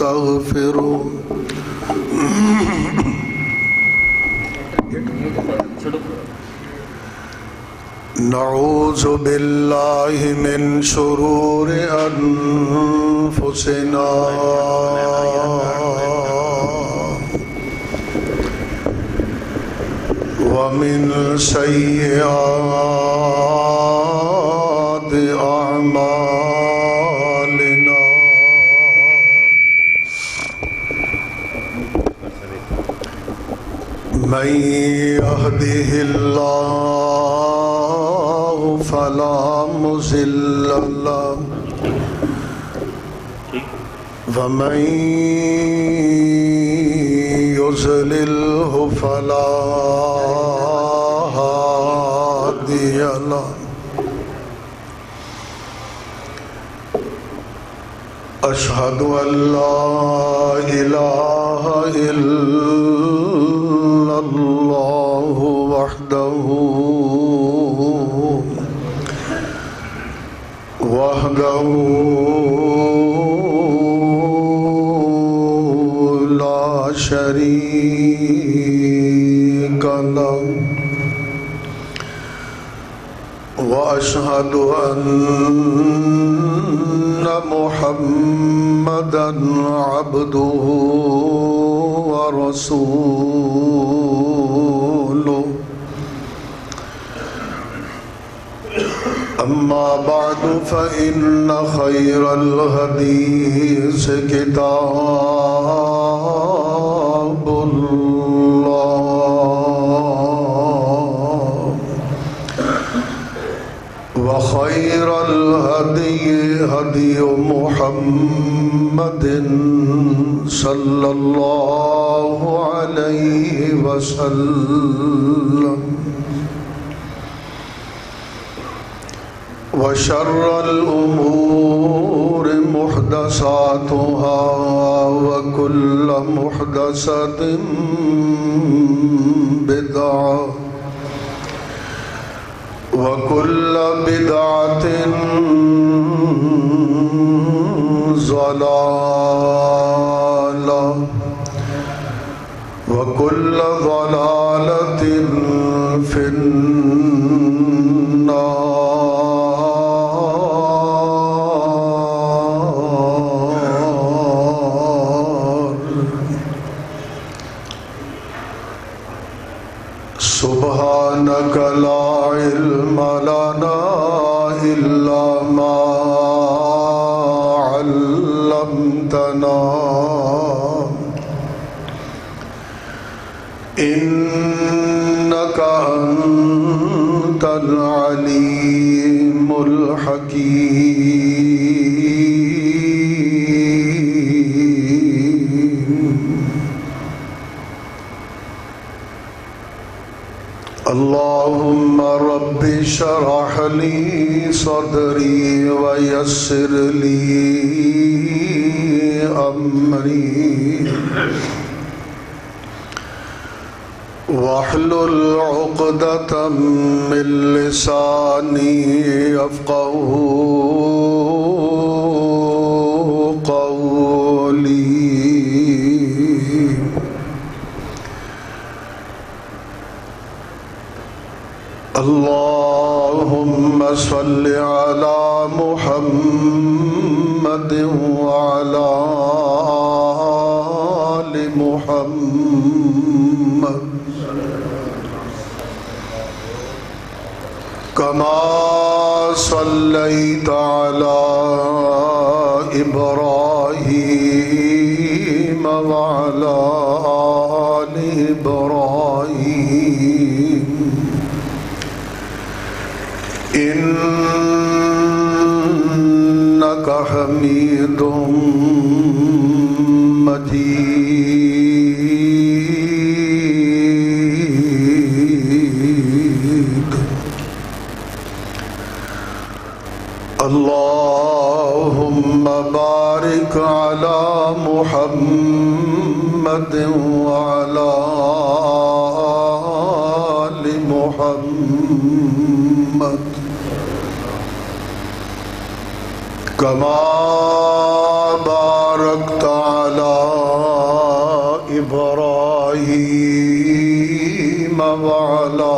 استغفروا نعوذ بالله من شرور أنفسنا ومن سيئات أعمالنا من يهده الله فلا مضل له ومن يضلله فلا هادي له أشهد أن لا إله إلا الله وحده لا شريك له وأشهد أن محمدًا عبده ورسوله أما بعد فإن خير الحديث كتاب الله وخير الهدي هدي محمد صلى الله عليه وسلم وشر الأمور محدثاتها وكل محدثة بدعة وكل بدعة ضلالة وكل ضلالة في النار سبحانك لا علم لنا إلا ما علمتنا إنك أنت العليم الحكيم اللهم رب اشرح لي صدري ويسر لي أمري واحلل عقدة من لساني يفقهوا قولي اللهم صل على محمد وعلى آل محمد كما صليت على إبراهيم وعلى آل إبراهيم إنك حميد مجيد اللهم بارك على محمد وعلى آل محمد كما باركت على وعلى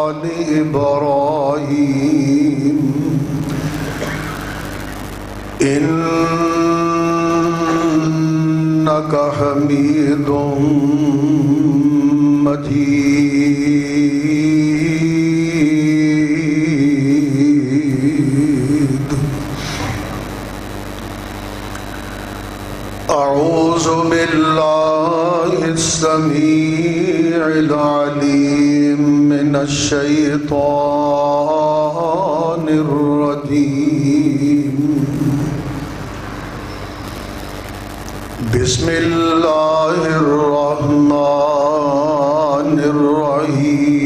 آل إبراهيم إنك حميد مجيد. أعوذ بالله السميع العليم من الشيطان الرجيم. بسم الله الرحمن الرحيم.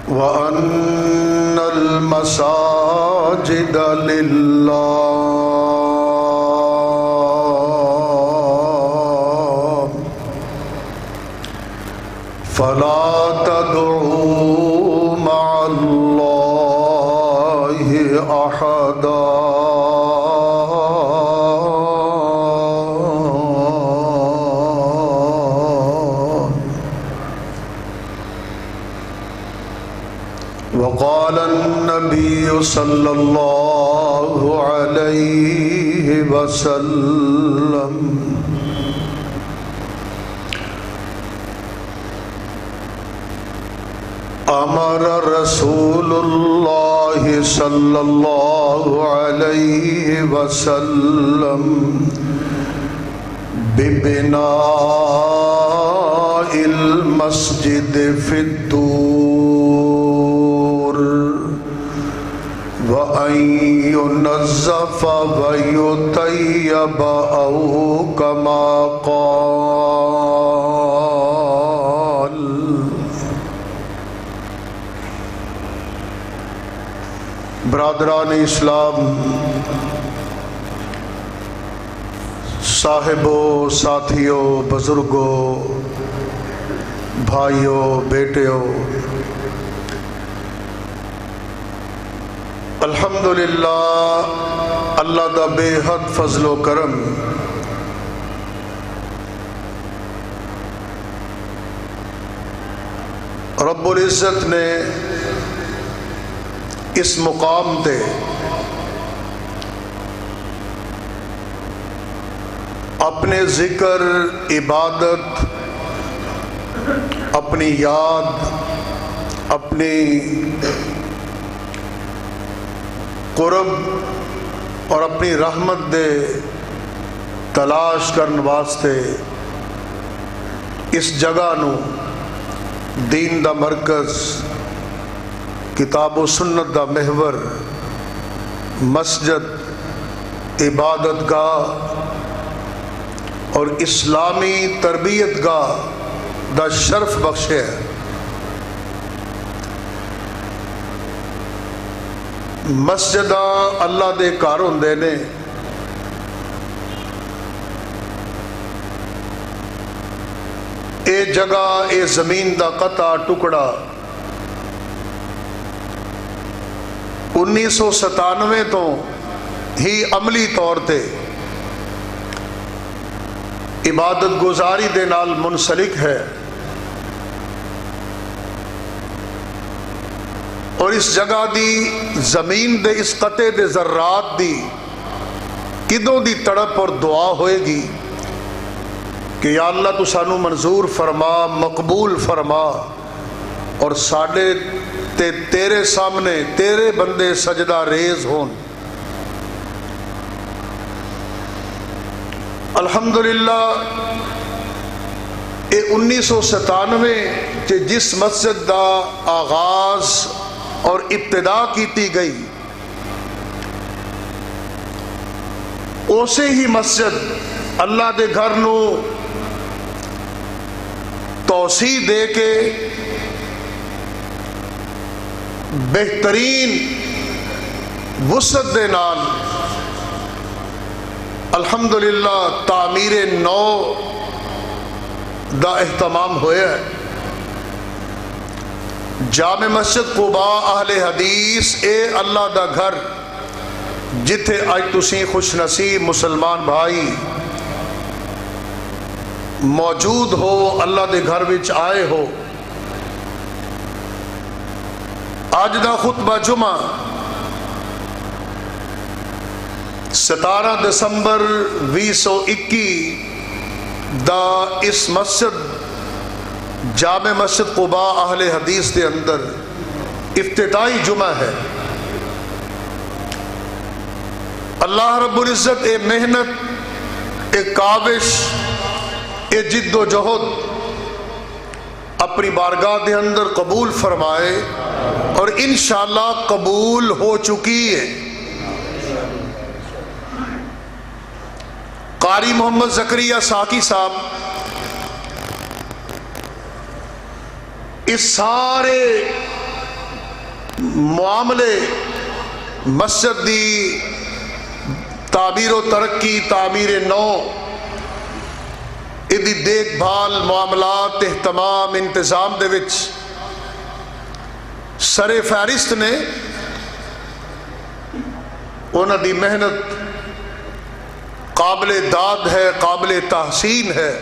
وأن المساجد لله فلا تدعوا مع الله أحدا. وقال النبي صلى الله عليه وسلم أمر رسول الله صلى الله عليه وسلم ببناء المسجد في الدور وأن ينظف ويطيب أو كما قال. برادران اسلام، صاحبوں، ساتھیوں، بزرگوں، بھائیوں، بیٹیوں، الحمدللہ اللہ دا بے حد فضل و کرم رب العزت نے اس مقام تے اپنے ذکر، عبادت، اپنی یاد، اپنی قرب اور اپنی رحمت دے تلاش کرن واسطے اس جگہ نو دین دا مرکز، کتاب و سنت دا محور، مسجد، عبادت گاہ اور اسلامی تربیت گاہ دا شرف بخشے ہے. مسجداں اللہ دے گھر ہوندے نے. اے جگہ، اے زمین دا قطع ٹکڑا 1997 تو ہی عملی طور تے عبادت گزاری دے نال منسلک ہے، اور اس جگہ دی زمین دے اس قطعے دے ذرات دی کدوں دی تڑپ اور دعا ہوئے گی کہ یا اللہ تو سانو منظور فرما، مقبول فرما، اور ساڈے تے تیرے سامنے تیرے بندے سجدہ ریز ہون. الحمدللہ اے 1997 کہ جس مسجد دا آغاز اور ابتدا کیتی گئی، اسی ہی مسجد اللہ دے گھر نو توسیع دے کے بہترین وسعت دے نال الحمدللہ تعمیر نو دا اہتمام ہویا ہے. جامع مسجد قباء اہل حدیث اے اللہ دا گھر جتھے اج تسی خوش نصیب مسلمان بھائی موجود ہو، اللہ دے گھر وچ آئے ہو، اج دا خطبہ جمعہ 17 دسمبر 2021 دا اس مسجد جامع مسجد قباء اہل حدیث دے اندر افتتاحی جمعہ ہے۔ اللہ رب العزت اے محنت، اے کاوش، اے جد و جہد اپنی بارگاہ دے اندر قبول فرمائے، اور انشاءاللہ قبول ہو چکی ہے۔ قاری محمد زکریا ساکی صاحب اس سارے معاملے مسجد دی تعبیر و ترقی، تعمیر نو، ادی دیکھ بھال، معاملات، اہتمام، انتظام دے وچ سر فہرست نے انہاں دی محنت قابل داد ہے، قابل تحسین ہے۔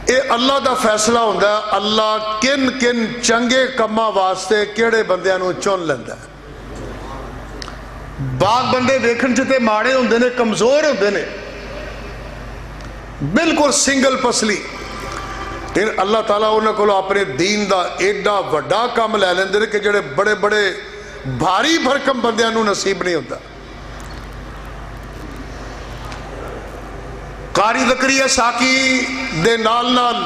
اے اللہ دا فیصلہ ہوندا ہے، اللہ کن کن چنگے کماں واسطے کیڑے بندیاں نوں چن لیندا ہے۔ بعض بندے ویکھن چ تے ماڑے ہوندے نے، کمزور ہوندے نے، بالکل سنگل پسلی، لیکن اللہ تعالیٰ انہاں کولوں اپنے دین دا ایڈا وڈا کام لے لیندے نے کہ جڑے بڑے بڑے بھاری بھرکم بندیاں نوں نصیب نہیں ہوندا۔ قاری زکریا ساکی دے نال نال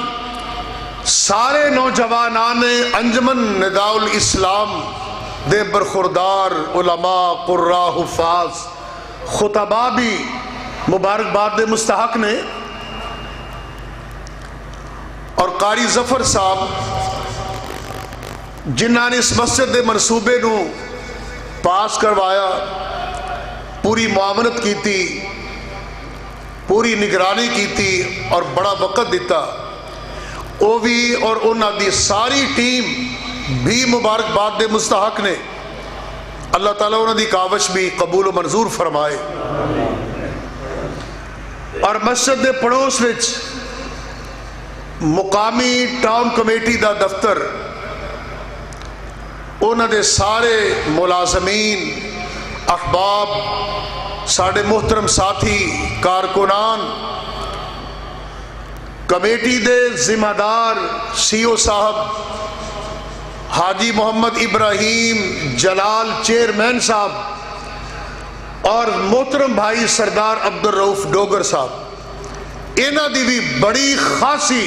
سارے نوجوانان انجمن نداء الاسلام دے برخوردار علماء، قراء، حفاظ، خطباء بھی مبارکباد دے مستحق نے، اور قاری ظفر صاحب جنہاں نے اس مسجد دے منصوبے نو پاس کروایا، پوری معاونت کیتی، پوری نگرانی کیتی اور بڑا وقت دیتا، وہ بھی اور انہاں دی ساری ٹیم بھی مبارکباد دے مستحق نے۔ اللہ تعالیٰ انہاں دی کاوش بھی قبول و منظور فرمائے۔ اور مسجد دے پڑوس وچ مقامی ٹاؤن کمیٹی دا دفتر، انہاں دے سارے ملازمین، احباب، ساڑے محترم ساتھی، کارکنان، کمیٹی دے ذمہ دار سی او صاحب، حاجی محمد ابراہیم جلال چیئرمین صاحب، اور محترم بھائی سردار عبدالرؤف ڈوگر صاحب، انہاں دی بھی بڑی خاصی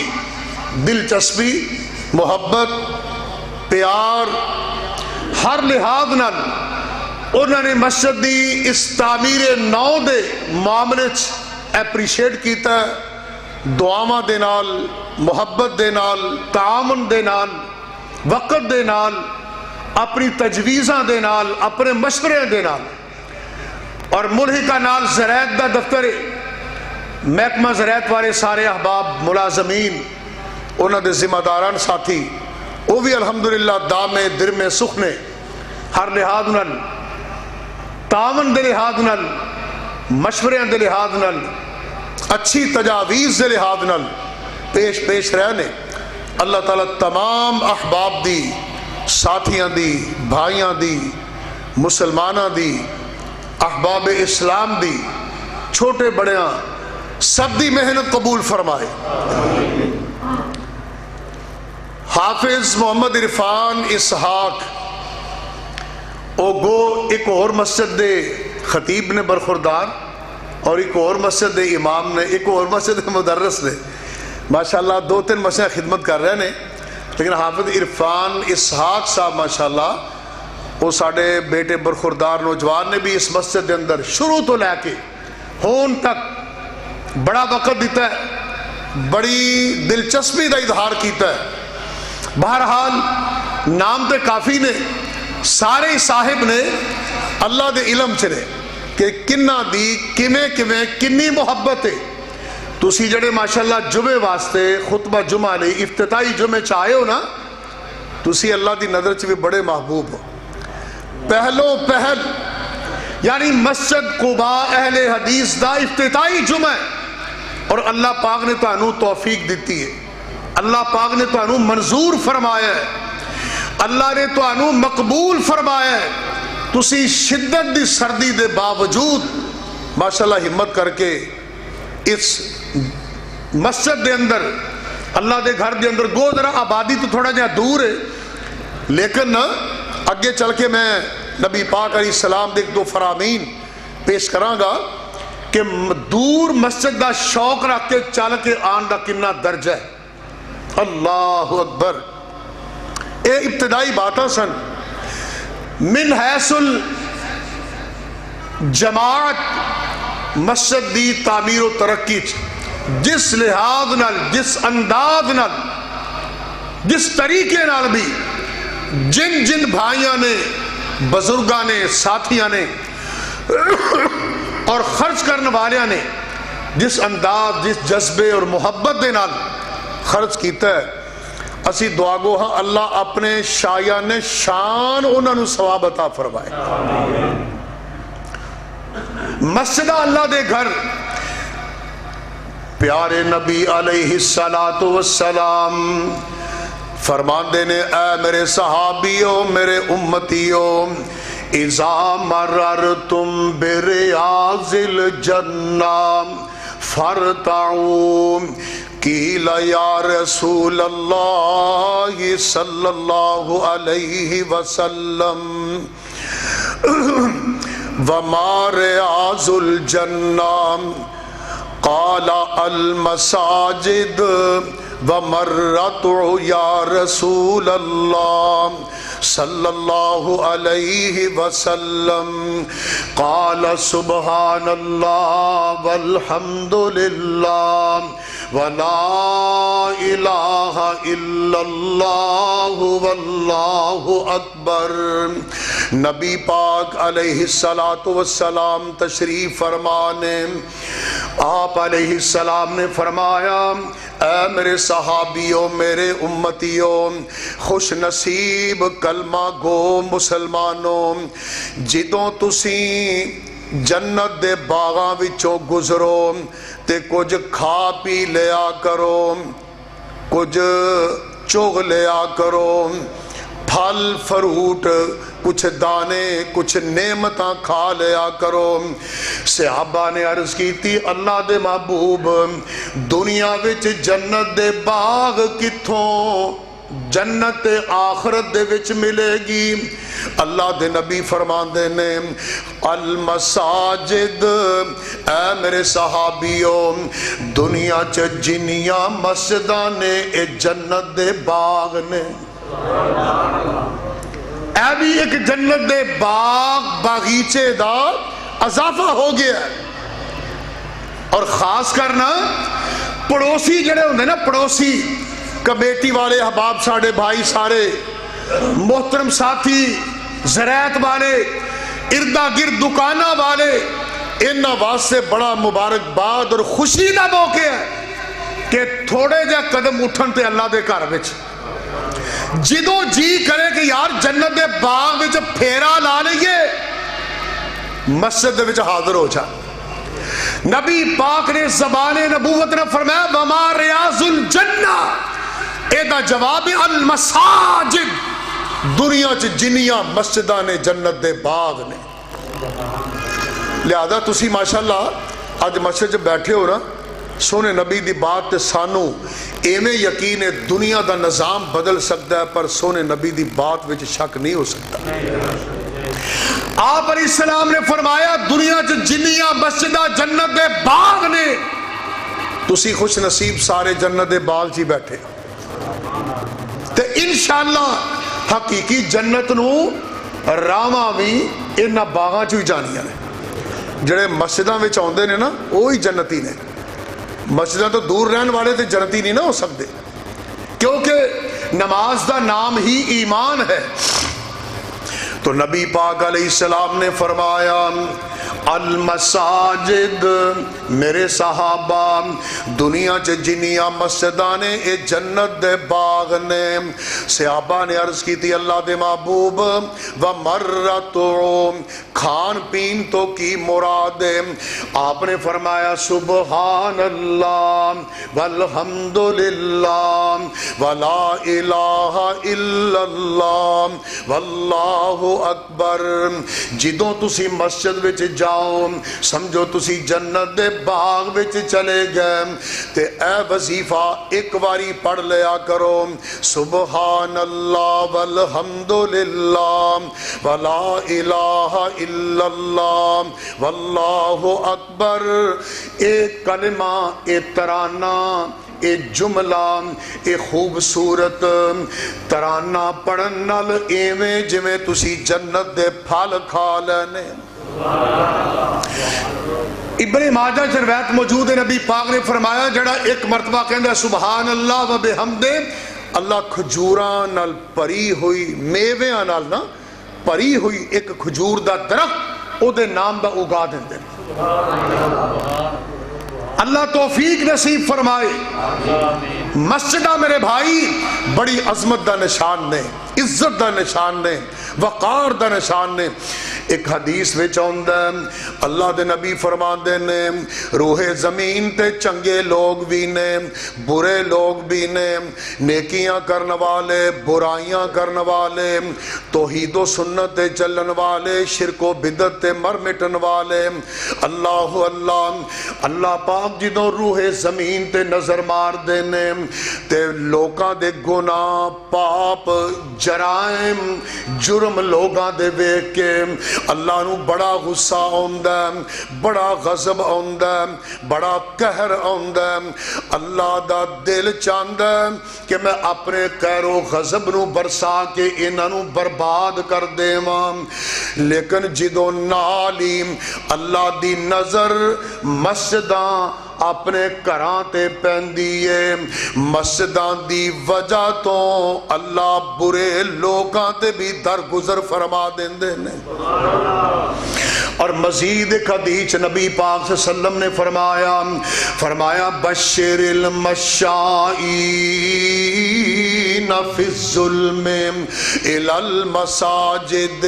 دلچسپی، محبت، پیار، ہر لحاظ نال انہوں نے مسجد دی اس تعمیر نو دے معاملے اپریشیٹ کیتا ہے، دعاواں دے نال، محبت دے نال، تعاون دے نال، وقت دے نال، اپنی تجویزاں دے نال، اپنے مشورے دے نال، اور ملحقہ نال زراعت دا دفتر، محکمہ زراعت والے سارے احباب، ملازمین، انہوں دے ذمہ داران ساتھی، وہ بھی الحمدللہ دامے درمے سخنے، ہر لحاظ نال، تعاون دے لحاظ نال، مشورے دے لحاظ نال، اچھی تجاویز دے لحاظ نال پیش رہنے۔ اللہ تعالیٰ تمام احباب دی، ساتھیاں دی، بھائیاں دی، مسلماناں دی، احباب اسلام دی، چھوٹے بڑیاں سب دی محنت قبول فرمائے۔ حافظ محمد عرفان اسحاق او گو ایک اور مسجد دے خطیب نے برخوردار، اور ایک اور مسجد دے امام نے، ایک اور مسجد دے مدرس نے، ماشاءاللہ 2-3 مسجد خدمت کر رہے ہیں، لیکن حافظ عرفان اسحاق صاحب ماشاءاللہ وہ ساڑے بیٹے برخوردار نوجوان نے بھی اس مسجد دے اندر شروع تو لے کے ہون تک بڑا وقت دیتا ہے، بڑی دلچسپی دا اظہار کیتا ہے۔ بہرحال نام تے کافی نے، سارے صاحب نے اللہ دے علم چرے کہ کنہ دی کنی محبت ہے۔ تسی جڑے ماشاءاللہ جمعے واسطے خطبہ جمعہ لئی افتتاحی جمعے چاہے ہو نا، تسی اللہ دی نظر چ بھی بڑے محبوب ہو۔ پہلو پہل یعنی مسجد قباء اہل حدیث دا افتتاحی جمعہ ہے، اور اللہ پاک نے تانوں توفیق دیتی ہے، اللہ پاک نے تانوں منظور فرمایا ہے، اللہ نے تانوں مقبول فرمایا ہے۔ تسی شدت دی سردی دے باوجود ماشاءاللہ ہمت کر کے اس مسجد دے اندر، اللہ دے گھر دے اندر، گو ذرا آبادی تو تھوڑا جہاں دور ہے، لیکن اگے چل کے میں نبی پاک علیہ السلام دے ایک دو فرامین پیش کراں گا کہ دور مسجد دا شوق رکھ کے چل کے آن دا کنا درجہ ہے۔ اللہ اکبر۔ اے ابتدائی باتاں سن من حیث الجماعت مسجد دی تعمیر و ترقی جس لحاظ نال، جس انداز نال، جس طریقے نال بھی جن جن بھائیاں نے، بزرگاں نے، ساتھیاں نے اور خرچ کرنے والیاں نے جس انداز، جس جذبے اور محبت دے نال خرچ کیتا ہے، اسی دعا گو ہاں اللہ اپنے شایان شان انہاں نو ثواب عطا فرمائے۔ مسجد اللہ دے گھر، پیارے نبی علیہ السلام فرمان دینے، اے میرے صحابیوں، میرے امتیوں، اذا مررتم بریاض الجنہ فارتعوا، قیل یا رسول اللہ صلی اللہ علیہ وسلم وما ریاض الجنہ، قال المساجد ومرتع یا رسول اللہ صلی اللہ علیہ وسلم، قال سبحان اللہ والحمد للہ ولا الہ الا اللہ واللہ اکبر۔ نبی پاک علیہ السلام تشریف فرمانے، آپ علیہ السلام نے فرمایا، اے میرے صحابیوں، میرے امتیوں، خوش نصیب کلمہ گو مسلمانوں، جدوں تسی جنت دے باغاں وچوں گزرو تے کچھ کھا پی لیا کرو، کچھ چوغ لیا کرو، پھل فروٹ، کچھ دانے، کچھ نعمتاں کھا لیا کرو۔ صحابہ نے عرض کی تھی، اللہ دے محبوب، دنیا وچ جنت دے باغ کتھوں جنت آخرت دے وچ ملے گی؟ اللہ دے نبی فرمان دے نے، المساجد، اے میرے صحابیوں، دنیا چ جنیاں مسجداں نے اے جنت دے باغ نے۔ اے بھی ایک جنت دے باغ باغیچے دا اضافہ ہو گیا ہے۔ اور خاص کرنا پڑوسی جڑے ہوندے نا، پڑوسی کمیٹی والے احباب، ساڑھے بھائی سارے، محترم ساتھی، زراعت والے، اردہ گرد دکانہ والے، انہاں واسطے بڑا مبارکباد اور خوشی دا موقع ہے کہ تھوڑے جا قدم اٹھن تے اللہ دے گھر وچ جدوں جی کرے کہ یار جنت دے باغ وچ پھیرا لا لئیے، مسجد دے وچ حاضر ہو جا۔ نبی پاک نے زبان نبوت نے فرمایا، وما ریاض الجنہ، اے دا جواب المساجد، دنیا چ جنیاں مسجداں نے جنت دے باغ نے۔ لہذا تسی ماشاءاللہ آج مسجد جب بیٹھے ہو نا، سونے نبی دی بات تے سانو ایویں یقین ہے دنیا دا نظام بدل سکتا ہے، پر سونے نبی دی بات وچ شک نہیں ہو سکتا۔ آپ علیہ السلام نے فرمایا، دنیا چ جنیاں مسجداں جنت دے باغ نے، تسی خوش نصیب سارے جنت دے باغ چی بیٹھے تے انشاءاللہ حقیقی جنت نو راواں بھی انہاں باغاں چوں ہی جانیاں نے۔ جڑے مسجداں وچ آوندے نے نا، وہی جنتی نے۔ مسجداں تو دور رہن والے تے جنتی نہیں نہ ہو سکتے، کیونکہ نماز دا نام ہی ایمان ہے۔ تو نبی پاک علیہ السلام نے فرمایا، المساجد میرے صحابہ دنیا چ جنیاں مسجداں نے اے جنت دے باغ نے. صحابہ نے عرض کی تھی اللہ دے محبوب ومرت کھان پین تو کی مراد ہے؟ آپ نے فرمایا سبحان اللہ والحمد للہ ولا الہ الا اللہ واللہ اکبر. جدوں تسی مسجد وچ جاؤ سمجھو تسی جنت دے باغ وچ چلے گئے تے اے وظیفہ ایک واری پڑھ لیا کرو سبحان اللہ والحمد للہ ولا الہ الا اللہ واللہ اکبر. ایک کلمہ اے ترانہ اے جملہ اے خوبصورت ترانہ پڑھن نال ایویں جویں تسی جنت دے پھل کھا لینے. ابن ماجہ سے روایت موجود ہے نبی پاک نے فرمایا جڑا ایک مرتبہ کہندا سبحان اللہ و بحمدہ اللہ کھجوراں نال پری ہوئی میویاں نال نا پری ہوئی ایک کھجور دا درخت او دے نام دا اگا دیندے. اللہ توفیق نصیب فرمائے. مسجدہ میرے بھائی بڑی عظمت دا نشان نے, عزت دا نشان نے, وقار دا نشان نے. ایک حدیث وچ آندا اللہ دے نبی فرماندے نے روح زمین تے چنگے لوگ بھی نے برے لوگ بھی نے, نیکیاں کرن والے برائیاں کرن والے, توحید و سنت تے چلن والے, شرک و بدعت تے مر مٹن والے. اللہ اللہ اللہ پاک جدوں روح زمین تے نظر مار دینے تے لوکاں دے گناہ پاپ جرائم جرم لوگاں دے ویکھ کے اللہ نو بڑا غصہ آندا ہے, بڑا غضب آندا ہے, بڑا قہر آندا ہے. اللہ دا دل چاہندا ہے کہ میں اپنے قہر و غضب نو برسا کے انہاں نو برباد کر دیواں. لیکن جدوں نال ہی اللہ دی نظر مسجداں اپنے گھراں تے پیندی ہے, مسجداں دی وجہ تو اللہ برے لوکاں تے بھی درگزر فرما دیندے نے. اور مزید ایک حدیث نبی پاک صلی اللہ علیہ وسلم نے فرمایا بشر المشائین فی الظلم الی المساجد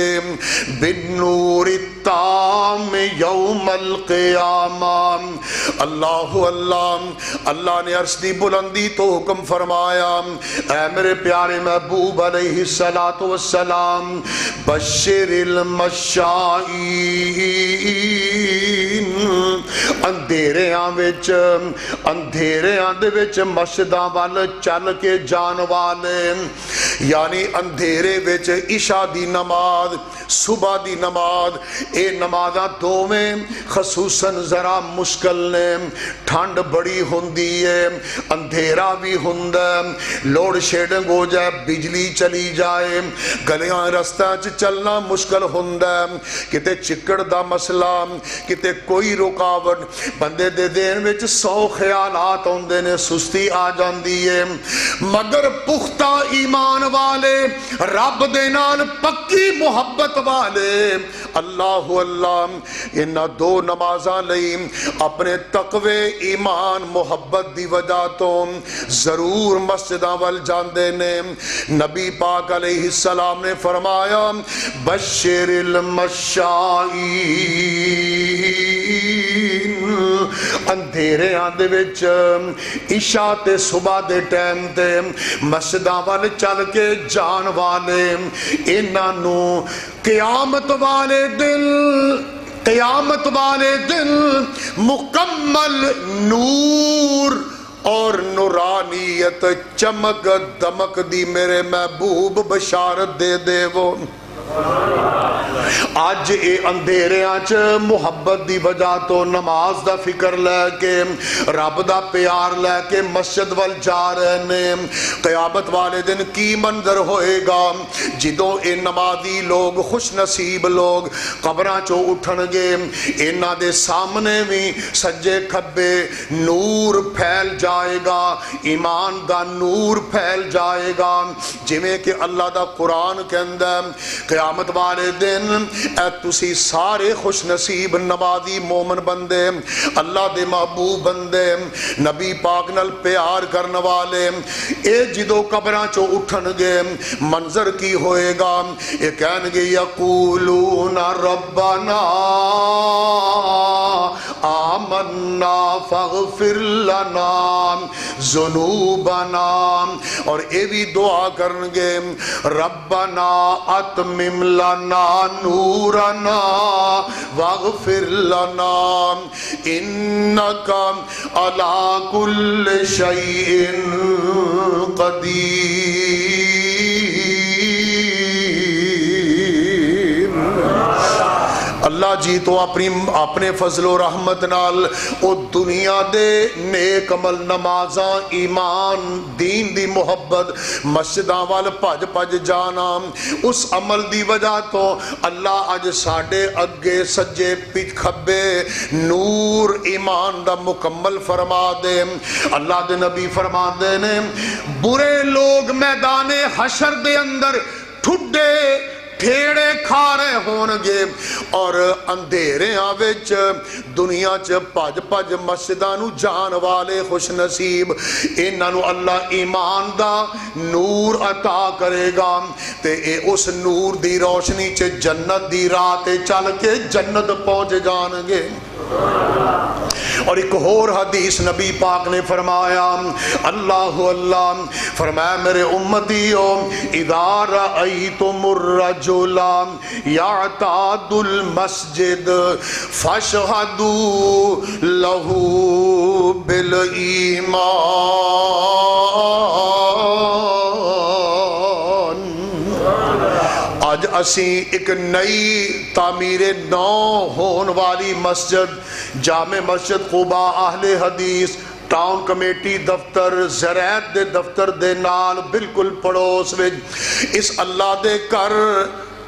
بالنور التام یوم القیامہ. اللہ اللہ نے عرش دی بلندی تو حکم فرمایا اے میرے پیارے محبوب علیہ السلام بشر المشائین اندھیریاں دے وچ مسجداں وال چل کے جان والے, یعنی اندھیرے وچ عشاء دی نماز صبح دی نماز اے نمازاں دوویں خصوصاً ذرا مشکل نے. ٹھنڈ بڑی ہوندی ہے, اندھیرا بھی ہوندا ہے, لوڈ شیڈنگ ہو جائے, بجلی چلی جائے, گلیاں رستہ چلنا مشکل ہوندا ہے, کتے چکڑ دا مسئلہ, کتے کوئی رکاوٹ, بندے دے دین وچ 100 خیالات ہوندے نے, سستی آ جاندی ہے. مگر پختہ ایمان والے رب دے نال پکی محبت والے اللہ انہاں دو نمازاں لئی اپنے تقوی ایمان محبت دی وجہ تو ضرور مسجداں وال جاندے نے. نبی پاک علیہ السلام نے فرمایا بشر المشائین اندھیرے آندے وچ عشاء تے صبح دے ٹائم تے مسجداں وال چل کے جان والے انہاں نو قیامت والے دن مکمل نور اور نورانیت چمک دمک دی میرے محبوب بشارت دے دے. وہ آج اے اندھیریاں چ محبت دی وجہ تو نماز دا فکر لے کے رب دا پیار لے کے مسجد وال جا رہے نے. قیامت والے دن کی منظر ہوئے گا جدوں اے نمازی لوگ خوش نصیب لوگ قبراں چوں اٹھن گے, انہاں دے سامنے بھی سجے کھبے نور پھیل جائے گا, ایمان دا نور پھیل جائے گا, جویں کہ اللہ دا قرآن کہندا ہے قیامت والے دن اے تسی سارے خوش نصیب نمازی مومن بندے اللہ دے محبوب بندے نبی پاک نال پیار کرنے والے اے جدو قبراں چو اٹھن گے منظر کی ہوئے گا اے کہن گے یقولون ربنا آمنا فاغفر لنا ذنوبنا اور اے بھی دعا کرن گے ربنا اتمم لنا نورنا واغفر لنا انک علی کل شیء قدیر اللہ جی تو اپنے فضل و رحمت نال او دنیا دے نیک عمل نمازاں ایمان دین دی محبت مسجداں وال بھج بھج جانا اس عمل دی وجہ تو اللہ اج ساڈے اگے سجے پچھ کھبے نور ایمان دا مکمل فرما دے اللہ دے نبی فرما دے نے برے لوگ میدان حشر دے اندر ٹھڈے پھیڑے کھا رہے ہون گے اور اندھیریاں وچ دنیا چ بھج بھج مسجداں نو جان والے خوش نصیب انہاں نو اللہ ایمان دا نور عطا کرے گا تے اے اس نور دی روشنی چ جنت دی راہ تے چل کے جنت پہنچ جان گے اور ایک اور حدیث نبی پاک نے فرمایا اللہ اللہ فرمایا میرے امتیو اذا رأیتم الرجل یعتاد المسجد فاشہدوا له بالایمان آج اسی ایک نئی تعمیر نو ہون والی مسجد جامع مسجد قباء اہل حدیث ٹاؤن کمیٹی دفتر زرعت دے دفتر دے نال بالکل پڑوس وچ اس اللہ دے کر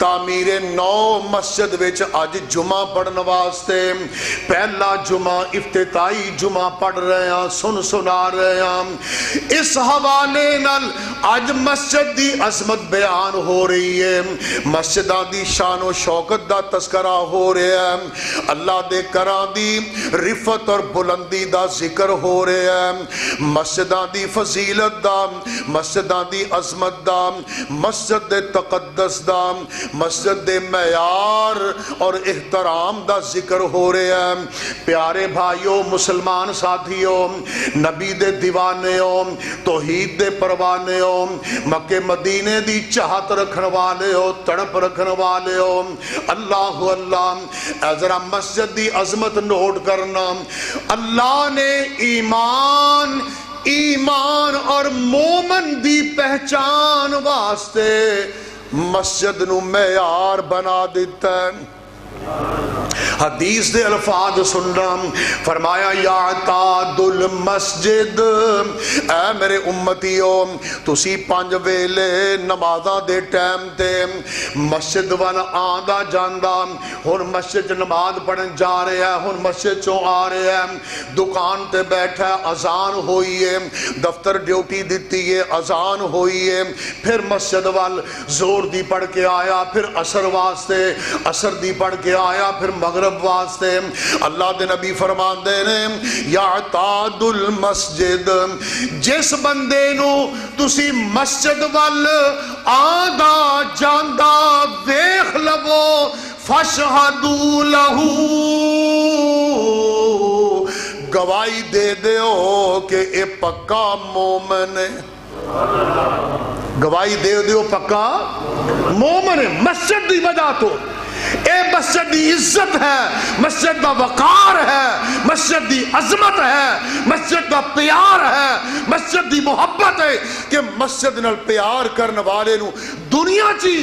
تعمیر نو مسجد وچ آج جمعہ پڑھنے واسطے پہلا جمعہ افتتاحی جمعہ پڑھ رہے ہیں سنا رہے ہیں اس حوالے نال آج مسجد دی عظمت بیان ہو رہی ہے مسجداں دی شان و شوکت دا تذکرہ ہو رہا ہے اللہ دے کراں دی رفت اور بلندی دا ذکر ہو رہا ہے مسجداں دی فضیلت دا مسجداں دی عظمت دا مسجد دے تقدس دا مسجد دے معیار اور احترام دا ذکر ہو رہے ہیں پیارے بھائیوں مسلمان ساتھیوں نبی دے دیوانےوں توحید دے پروانےوں مکہ مدینے دی چاہت رکھن والے ہو تڑپ رکھن والے ہو اللہ اللہ اے ذرا مسجد دی عظمت نوٹ کرنا اللہ نے ایمان اور مومن دی پہچان واسطے مسجد نو معیار بنا دیتا ہے حدیث دے الفاظ سننا فرمایا یعتاد المسجد اے میرے امتیوں تسی پانچ ویلے نمازاں دے ٹائم تے مسجد والا آندا جاندا ہن مسجد نماز پڑھن جا رہے ہیں ہن مسجد چوں آ رہے ہیں دکان تے بیٹھا اذان ہوئی ہے دفتر ڈیوٹی دیتی ہے اذان ہوئی ہے پھر مسجد وال زور دی پڑھ کے آیا پھر عصر واسطے عصر دی پڑھ کے آیا پھر مغرب واسطے اللہ دے نبی فرماندے نے یعتاد المسجد جس بندے نو تسی مسجد وال آندا جاندا ویکھ لو فاشہدوا لہ گواہی دے دیو کہ اے پکا مومن ہے گواہی دے دیو پکا مومن ہے مسجد دی وجہ تو اے مسجد دی عزت ہے مسجد دا وقار ہے مسجد دی عظمت ہے مسجد دا پیار ہے مسجد دی محبت ہے کہ مسجد نال پیار کرنے والے نو دنیا چی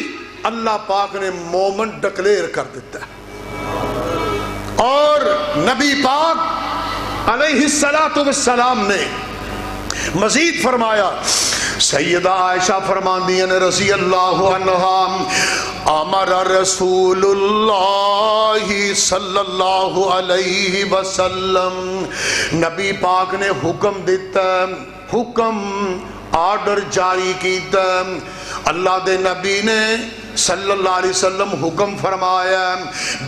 اللہ پاک نے مومن ڈکلیئر کر دیتا ہے اور نبی پاک علیہ السلام نے مزید فرمایا سیدہ عائشہ فرماندی ہیں رضی اللہ عنہا امر رسول اللہ صلی اللہ علیہ وسلم نبی پاک نے حکم دیتا حکم آرڈر جاری کیتا اللہ دے نبی نے صلی اللہ علیہ وسلم حکم فرمایا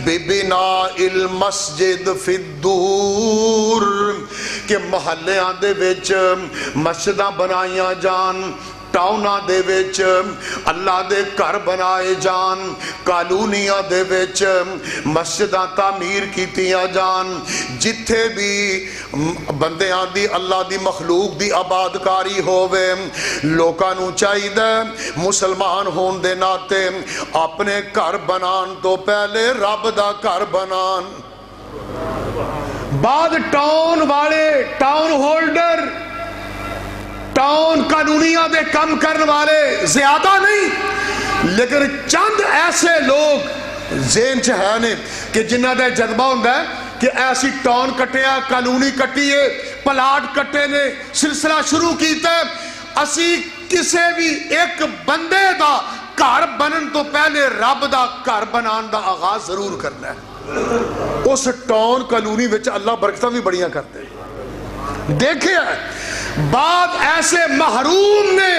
بِبِنَاءِ الْمَسْجِدِ فِي الدُّورِ کہ محلیاں دے وچ مسجداں بنائیاں جان، ٹاؤناں دے وچ اللہ دے گھر بنائے جان، کالونیاں دے وچ مسجداں تعمیر کیتیاں جان، جتھے بھی بندیاں دی اللہ دی مخلوق دی آبادکاری ہووے، لوکاں نوں چاہیے مسلمان ہون دے ناتے اپنے گھر بنان تو پہلے رب دا گھر بنان۔ بعد ٹاؤن والے، ٹاؤن ہولڈر، ٹاؤن کالونیاں دے کم کرنے والے زیادہ نہیں، لیکن چند ایسے لوگ ذہن چ ہے نے کہ جنہ دا جذبہ ہوندہ ہے کہ ایسی ٹاؤن کٹیا، کالونی کٹی ہے، پلاٹ کٹے نے، سلسلہ شروع کیتا ہے، اسی کسے بھی ایک بندے دا گھر بنن تو پہلے رب دا گھر بنان دا آغاز ضرور کرنا ہے۔ اس ٹاؤن کالونی وچ اللہ برکتاں بھی بڑیاں کرتے ہیں۔ دیکھیں بعد ایسے محروم نے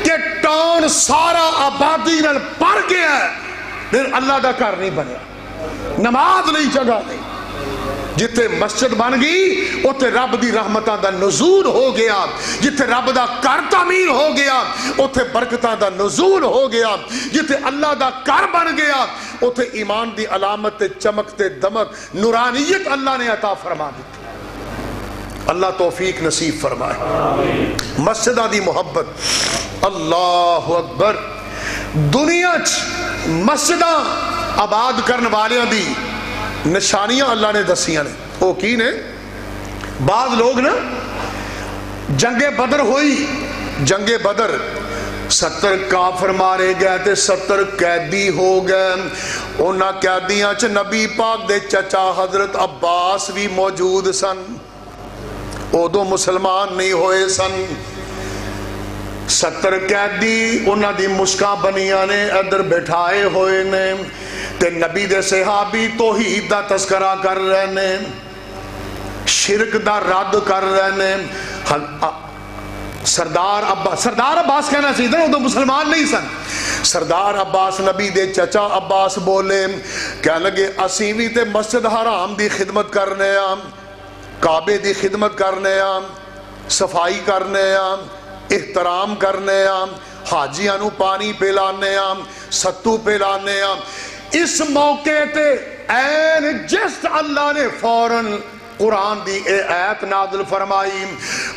کہ ٹاؤن سارا آبادی نال پر گیا ہے، پھر اللہ دا گھر نہیں بنیا، نماز نہیں جگہ نہیں۔ جتے مسجد بن گئی اوتے رب دی رحمتاں دا نزول ہو گیا، جتے رب دا گھر تعمیر ہو گیا اوتے برکتاں دا نزول ہو گیا، جتے اللہ دا گھر بن گیا اوتے ایمان دی علامت چمک تے دمک نورانیت اللہ نے عطا فرما دی۔ اللہ توفیق نصیب فرمائے۔ مسجدہ دی محبت، اللہ اکبر۔ دنیا مسجدہ آباد کرنے والیاں دی نشانیاں اللہ نے دسیاں نے، وہ کی نے؟ بعض لوگ نا جنگ بدر ہوئی، جنگ بدر 70 کافر مارے گئے تے 70 قیدی ہو گئے، انہاں قیدیاں چ نبی پاک دے چچا حضرت عباس بھی موجود سن، ادو مسلمان نہیں ہوئے سن۔ 70 قیدی انہاں دی مشکاں بنیاں نے ادھر بیٹھائے ہوئے نے تے نبی دے صحابی توحید دا تذکرہ کر رہے نے، شرک دا رد کر رہے نے۔ سردار عباس کہنا چاہیے وہ تو مسلمان نہیں سن۔ سردار عباس نبی دے چچا عباس بولے، کہنے لگے اسی بھی تے مسجد حرام دی خدمت کرنے آم، کعبے دی خدمت کرنے آم، صفائی کرنے آم، احترام کرنے آم، حاجیاں نو پانی پلانے آم، ستو پلانے آم۔ اس موقع تے این جست اللہ نے فوراً قرآن دی اے آیت نازل فرمائی،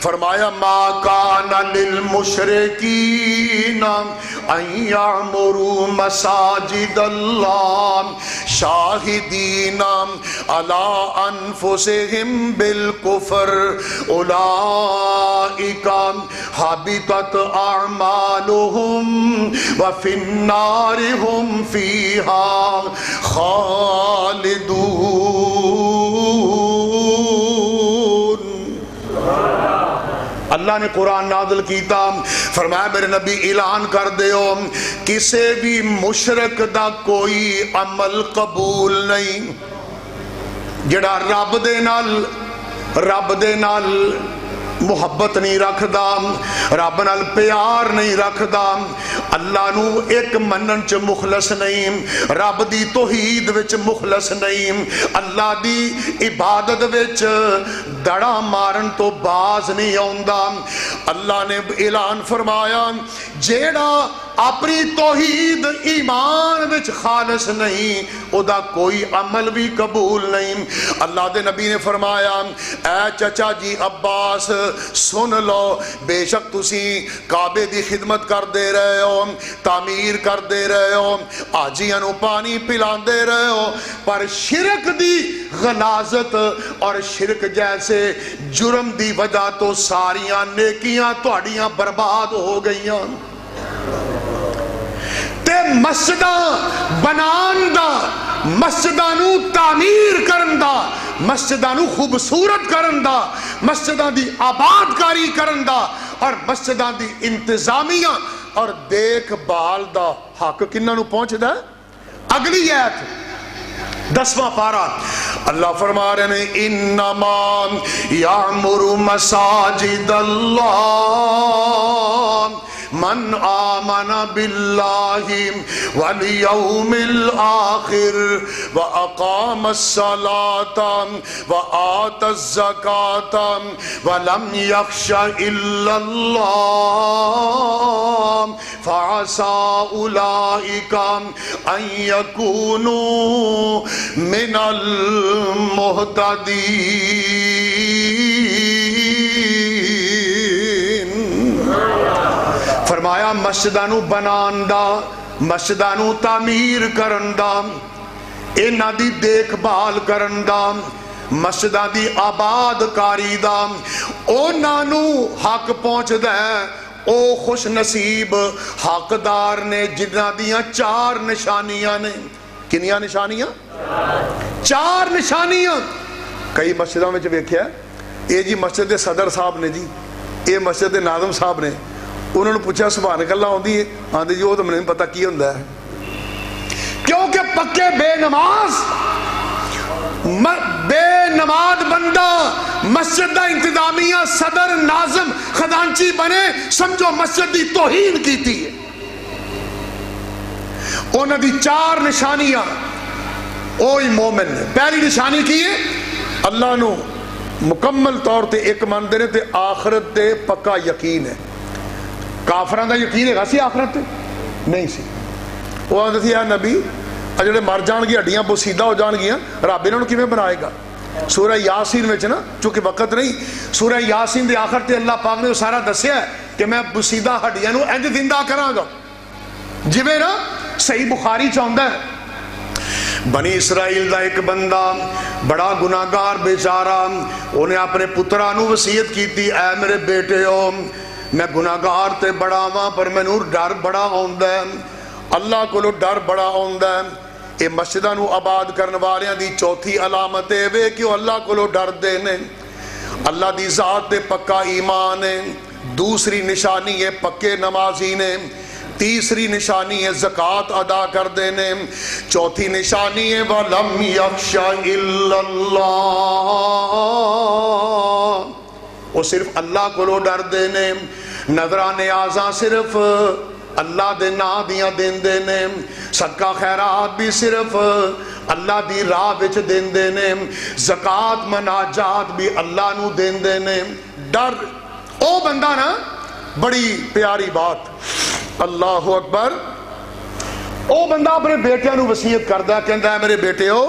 فرمایا ما کان للمشرکین ان یعمروا مساجد اللہ شاہدین علی انفسہم بالکفر اولئک حبطت اعمالہم وفی النار ہم فیہا خالدون۔ اللہ نے قرآن نازل کیتا، فرمایا میرے نبی اعلان کر دیو کسے بھی مشرک دا کوئی عمل قبول نہیں جڑا رب دے نال محبت نہیں رکھ دا، رب نال پیار نہیں رکھ دا، اللہ نو ایک منن چ مخلص نہیں، رب دی توحید وچ مخلص نہیں، اللہ دی عبادت وچ دڑا مارن تو باز نہیں آندا۔ اللہ نے اعلان فرمایا جیڑا اپنی توحید ایمان وچ خالص نہیں او دا کوئی عمل بھی قبول نہیں۔ اللہ دے نبی نے فرمایا اے چچا جی عباس سن لو، بے شک تسی کعبے دی خدمت کر دے رہے ہو، تعمیر کر دے رہے ہو، حاجیاں نو پانی پلان دے رہے ہو، پر شرک دی غلاظت اور شرک جیسے جرم دی وجہ تو ساریاں نیکیاں تہاڈیاں برباد ہو گئیاں۔ تے مسجداں بنان دا، مسجداں نو تعمیر کرن دا، مسجداں نو خوبصورت کرن دا، مسجداں دی آباد کاری کرن دا اور مسجداں دی انتظامیہ اور دیکھ بھال دا حق کنہاں نو پہنچ دا ہے؟ اگلی آیت 10واں پارہ اللہ فرما رہے ہیں انما یعمر مساجد اللہ من آمن باللہ والیوم الآخر واقام الصلاۃ وآت الزکاۃ ولم یخش الا اللہ فعسى اولئک ان یکونوا من المہتدین۔ فرمایا مسجداں نو بنان دا، مسجداں نو تعمیر کرن دا، انہاں دی دیکھ بھال کرن دا، مسجداں دی آباد کاری دا، انہاں نو حق پہنچدا ہے او خوش نصیب حقدار نے جنہاں دیاں 4 نشانیاں نے۔ کنیاں نشانیاں؟ 4 نشانیاں۔ کئی مسجدوں میں ویکھیا اے جی مسجد دے صدر صاحب نے جی، اے مسجد دے ناظم صاحب نے، انہوں نے پوچھا سبحانک اللہ ہوندی ہے؟ آندے جی وہ تو مجھے نہیں پتہ کی ہوندا ہے، کیونکہ پکے بے نماز بندہ مسجد دا انتظامیہ صدر ناظم خزانچی بنے، سمجھو مسجد دی توہین کیتی ہے۔ انہاں دی 4 نشانیاں اوہی مومن نے۔ پہلی نشانی کی ہے اللہ نو مکمل طور تے ایک مندے نے تے آخرت تے پکا یقین ہے۔ کافران دا یقین ہے سی آخرت تے نہیں سی، وہ آندے سی یا نبی جڑے مر جان گی ہڈیاں بوسیدہ ہو جان گیاں رب انہاں نو کیویں بنائے گا؟ سورہ یاسین وچ نا، چونکہ وقت نہیں، سورہ یاسین دے آخر تے اللہ پاک نے سارا دسیا ہے کہ میں بوسیدہ ہڈیاں نو انج زندہ کراں گا جویں نا صحیح بخاری چاہتا ہے۔ بنی اسرائیل دا ایک بندہ بڑا گناہگار بیچارہ، انہیں اپنے پترا نو وصیت کیتی، اے میرے بیٹے ہو میں گناہگار تے بڑا ہاں پر مینوں ڈر بڑا آوندا ہے، اللہ کولوں ڈر بڑا آوندا ہے۔ اے مسجداں نو آباد کرن والیاں دی چوتھی علامت اے وے کہ اللہ کولوں ڈر دے نے، اللہ دی ذات تے پکا ایمان ہے۔ دوسری نشانی ہے پکے نمازی نے، تیسری نشانی ہے زکوٰۃ ادا کر دینے، چوتھی نشانی ہے وَلَمْ يَخْشَ إِلَّا اللَّهِ، وہ صرف اللہ کو لو ڈر دینے، نظرہ نیازاں صرف اللہ دے نا دیاں دین دینے، صدقہ خیرات بھی صرف اللہ دی راہ وچ دین دینے، زکوٰۃ مناجات بھی اللہ نو دین دینے۔ ڈر او بندہ نا، بڑی پیاری بات، اللہ اکبر، او بندہ اپنے بیٹے نو وصیت کردا ہے، کہندا ہے میرے بیٹے ہو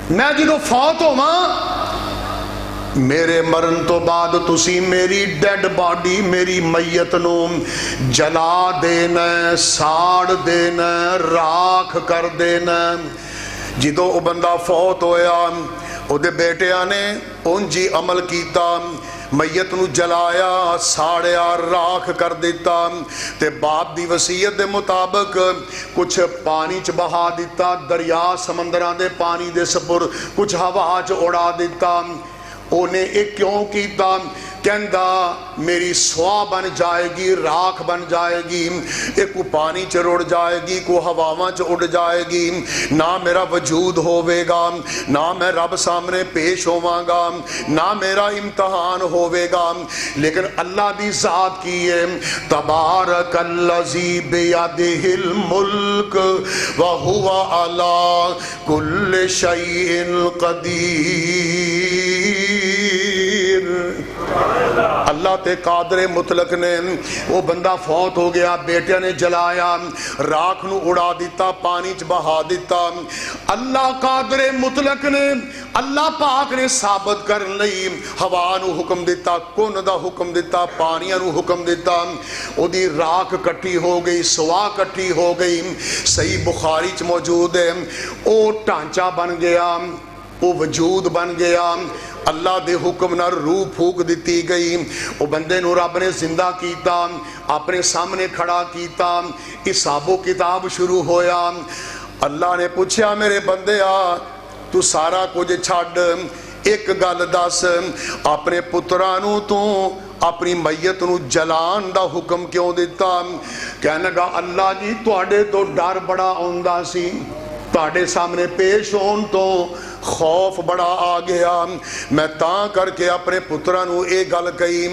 میں جدوں فوت ہوواں میرے مرن تو بعد تسی میری ڈیڈ باڈی میری میت نو جلا دینا، ساڑ دینا، راکھ کر دینا۔ جدوں او بندہ فوت ہویا او دے بیٹیاں نے اونجی عمل کیتا، میت نو جلایا، ساڑیا، راکھ کر دیتا، تے باپ دی وصیت دے مطابق کچھ پانی چ بہا دیتا، دریا سمندران دے پانی دے سپر، کچھ ہوا چ اڑا دیتا۔ انہیں ایک کیوں کیتا؟ کہندا میری سوا بن جائے گی، راکھ بن جائے گی، ایک کو پانی چ رڑ جائے گی، کو ہواواں چ اڑ جائے گی، نہ میرا وجود ہوے گا، نہ میں رب سامنے پیش ہوواں گا، نہ میرا امتحان ہوے گا۔ لیکن اللہ دی ذات کی ہے تبارک الذی بیدہ الملک وہو علی کل شیء قدیر۔ اللہ تے قادر مطلق نے، وہ بندہ فوت ہو گیا، بیٹے نے جلایا، راکھ نو اڑا دیتا، پانی چ بہا دیتا۔ اللہ قادر مطلق نے، اللہ پاک نے ثابت کرن لئی ہوا نو حکم دیتا، کن دا حکم دیتا، پانیاں نو حکم دیتا، او دی راکھ کٹھی ہو گئی، سوا کٹھی ہو گئی۔ صحیح بخاری چ موجود ہے، او ٹانچہ بن گیا، او وجود بن گیا، اللہ دے حکم نہ روح پھوک دیتی گئی، او بندے نو رب نے زندہ کیتا، اپنے سامنے کھڑا کیتا، حساب و کتاب شروع ہویا۔ اللہ نے پوچھا میرے بندے آ تو سارا کچھ چھڈ ایک گل دس، اپنے پترانو تو اپنی میت نو جلان دا حکم کیوں دیتا؟ کہنے لگا اللہ جی تواڈے تو ڈر بڑا آوندا سی، تاڑے سامنے پیش ہون تو خوف بڑا آ گیا. میں تاں کر کے اپنے پترانو اے گل کہی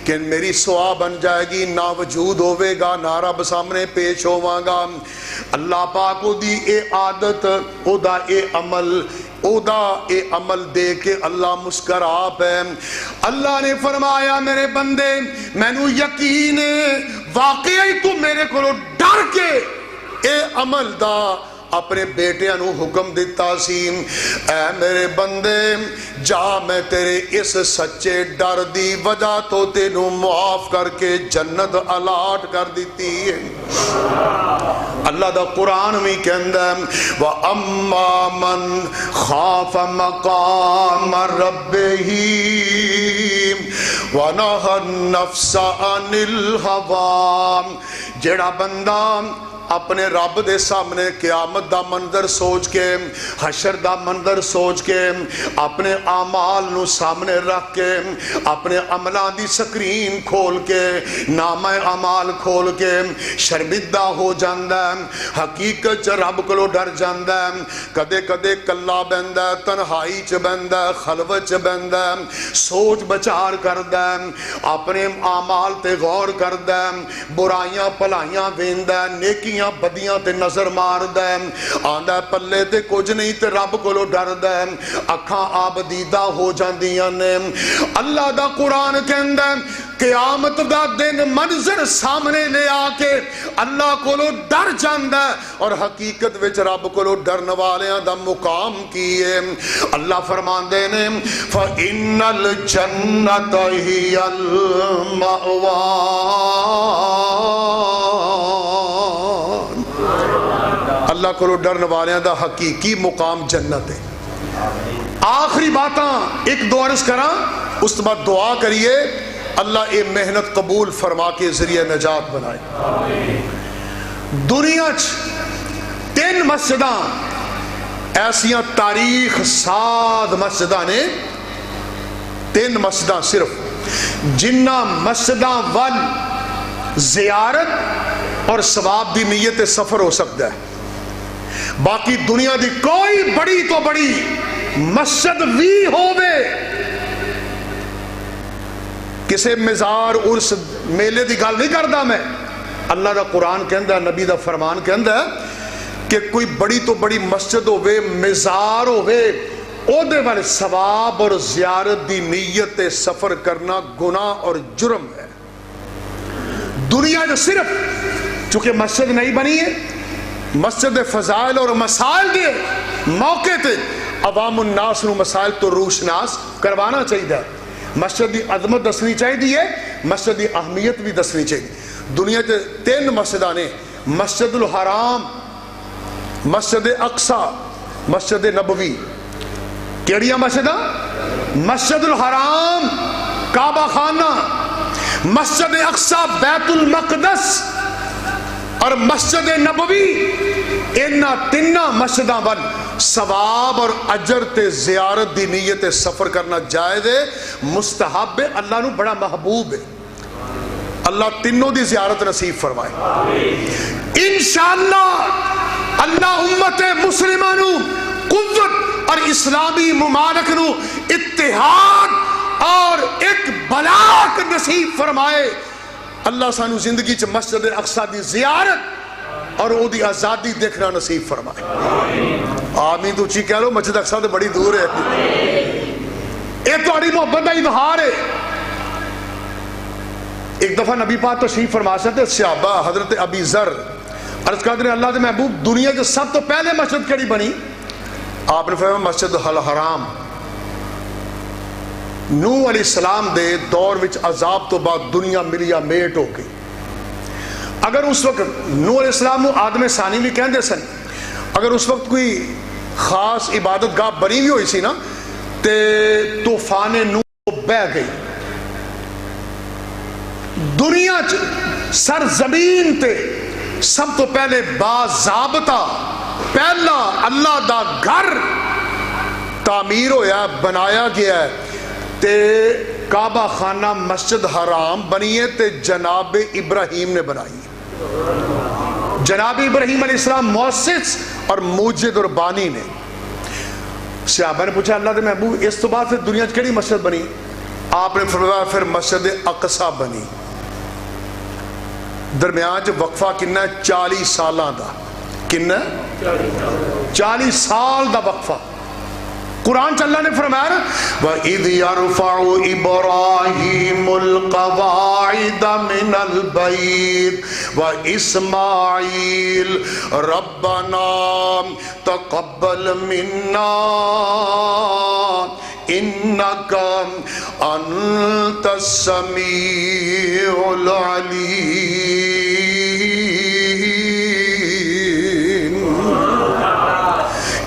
کہ میری سوا بن جائے گی، نہ وجود ہوئے گا نہ رب سامنے پیش ہوا گا. اللہ پاک او دی اے عادت، او دا اے عمل دے کے اللہ مسکرا پہ. اللہ نے فرمایا میرے بندے میں نو یقین واقعی تو میرے کو ڈر کے اے عمل دا اپنے بیٹیاں نو حکم دیتا سی. اے میرے بندے جا میں تیرے اس سچے ڈر دی وجہ تو تینوں معاف کر کے جنت الاٹ کر دیتی ہے. اللہ دا قرآن میں کہندا ہے وَأَمَّا مَنْ خَافَ مَقَامَ رَبِّهِ وَنَهَى النَّفْسَ عَنِ الْهَوَىٰ. جڑا بندہ اپنے رب دے سامنے قیامت دا منظر سوچ کے، حشر دا منظر سوچ کے، اپنے اعمال نو سامنے رکھ کے، اپنے عملان دی سکرین کھول کے، نامہ اعمال کھول کے شرمندہ ہو جاندہ ہے، حقیقت چ رب کو ڈر جاندہ ہے. کدے کدے کلا بہندہ ہے، تنہائی چ بہندہ ہے، خلوت چ بہندہ ہے، سوچ بچار کردہ ہے، اپنے اعمال تے غور کردہ ہے، برائیاں پلائیاں ویندہ ہے، نیکیاں بدیاں تے نظر مار دے، آندہ پلے تے کچھ نہیں تے رب کو لو ڈر دے، اکھاں آب دیدہ ہو جاندیاں نے. اللہ دا قرآن کہندہ قیامت دا دن منظر سامنے لے آ کے اللہ کو لو ڈر جاندہ اور حقیقت وچ رب کو لو ڈرن والیاں دا مقام کیے. اللہ فرمان دے نے فَإِنَّ الْجَنَّةَ هِيَ الْمَأْوَىٰ. اللہ کو ڈرن والیاں دا حقیقی مقام جنت ہے. آخری باتاں ایک دو عرض کراں اس بعد دعا کریے اللہ اے محنت قبول فرما کے ذریعہ نجات بنائے. دنیا تین مسجداں ایسیاں تاریخ ساد مسجداں نے، تین مسجداں صرف جنہ مسجداں ول زیارت اور ثواب دی نیت سفر ہو سکتا ہے. باقی دنیا دی کوئی بڑی تو بڑی مسجد بھی ہووے کسے مزار عرس میلے دی گل نہیں کردا میں. اللہ دا قرآن کہندا، نبی دا فرمان کہندا کہ کوئی بڑی تو بڑی مسجد ہووے، مزار ہووے، او دے والے ثواب اور زیارت دی نیت سفر کرنا گناہ اور جرم ہے. دنیا جو صرف چونکہ مسجد نہیں بنی ہے، مسجد فضائل اور مسائل دے موقع تے عوام الناس نو مسائل تو روشناس کروانا چاہیے. مسجد دی عظمت دسنی چاہیے، مسجد دی اہمیت بھی دسنی چاہیے. دنیا کے تین مسجداں نے، مسجد الحرام، مسجد اقصی، مسجد نبوی. کیڑیاں مسجداں؟ مسجد الحرام کعبہ خانہ، مسجد اقصی بیت المقدس اور مسجد نبوی. انہاں تیناں مسجداں ول ثواب اور اجر تے زیارت دی نیت سفر کرنا جائز ہے، مستحب ہے، اللہ نو بڑا محبوب ہے. اللہ تینوں دی زیارت نصیب فرمائے انشاءاللہ. اللہ امت مسلمہ نو قوت اور اسلامی ممالک نو اتحاد اور ایک بلاک نصیب فرمائے. اللہ سانو زندگی چ مسجد اقصی دی زیارت اور او دی آزادی دیکھنا نصیب فرمائے. آمین تو اچھی کہہ لو، مسجد اقصی تو بڑی دور ہے. اے تہاڈی محبت دا اظہار ہے. ایک دفعہ نبی پاک تشریف فرما سکتے صحابہ حضرت ابی ذر عرض کرتے ہیں اللہ دے محبوب دنیا کے سب تو پہلے مسجد کیڑی بنی؟ آپ نے فرمایا مسجد الحرام. نوح علیہ السلام دے دور وچ عذاب تو بعد دنیا ملیا میٹ ہو گئی. اگر اس وقت نوح علیہ السلام آدم ثانی بھی کہندے سن، اگر اس وقت کوئی خاص عبادت گاہ بنی ہوئی ہوئی سی نا تے طوفان نوح بہ گئی. دنیا سرزمین تے سب تو پہلے باضابطہ پہلا اللہ دا گھر تعمیر ہویا، بنایا گیا ہے تے کعبہ خانہ مسجد حرام بنی ہے تے جناب ابراہیم نے بنائی. جناب ابراہیم علیہ السلام مؤسس اور موجد اور بانی نے. صحابہ نے پوچھا اللہ کے محبوب اس تو بعد پھر دنیا کی کیڑی مسجد بنی؟ آپ نے فرمایا پھر مسجد اقصی بنی. درمیان جو وقفہ کنا 40 سالاں دا, کنا 40 سال دا وقفہ. قرآن چ اللہ نے فرمایا وَإِذْ يَرْفَعُ إِبْرَاهِيمُ الْقَوَاعِدَ مِنَ الْبَيْتِ وَإِسْمَاعِيلُ رَبَّنَا تَقَبَّلْ مِنَّا إِنَّكَ أَنْتَ السَّمِيعُ الْعَلِيمُ.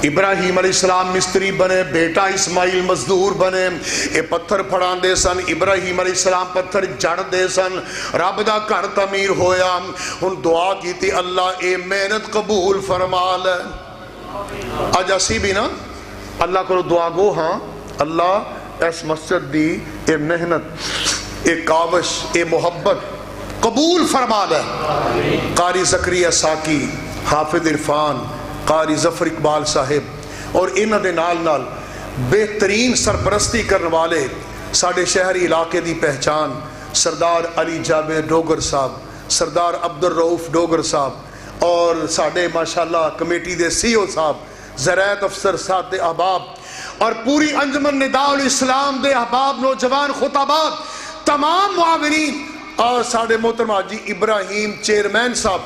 ابراہیم علیہ السلام مستری بنے, بیٹا اسماعیل مزدور بنے. اے پتھر پھڑان دے سن, ابراہیم علیہ السلام پتھر جڑ دے سن. رب دا گھر تعمیر ہویا. ہن دعا کیتی اللہ اے محنت قبول فرما لے. اج اسی بھی نا اللہ کو دعا گو ہاں اللہ اس مسجد دی اے محنت, اے کاوش, اے محبت قبول فرما لے. قاری زکریا ساکی, حافظ عرفان, قاری ظفر اقبال صاحب اور انہاں دے نال نال بہترین سرپرستی کرنے والے ساڑھے شہری علاقے دی پہچان سردار علی جابر ڈوگر صاحب, سردار عبدالرؤف ڈوگر صاحب اور ساڑھے ماشاءاللہ کمیٹی دے سی او صاحب, زرعت افسر صاحب دے احباب اور پوری انجمن نداء الاسلام دے احباب, نوجوان خطابات, تمام معاونین اور ساڑھے محترم حاجی ابراہیم چیئرمین صاحب,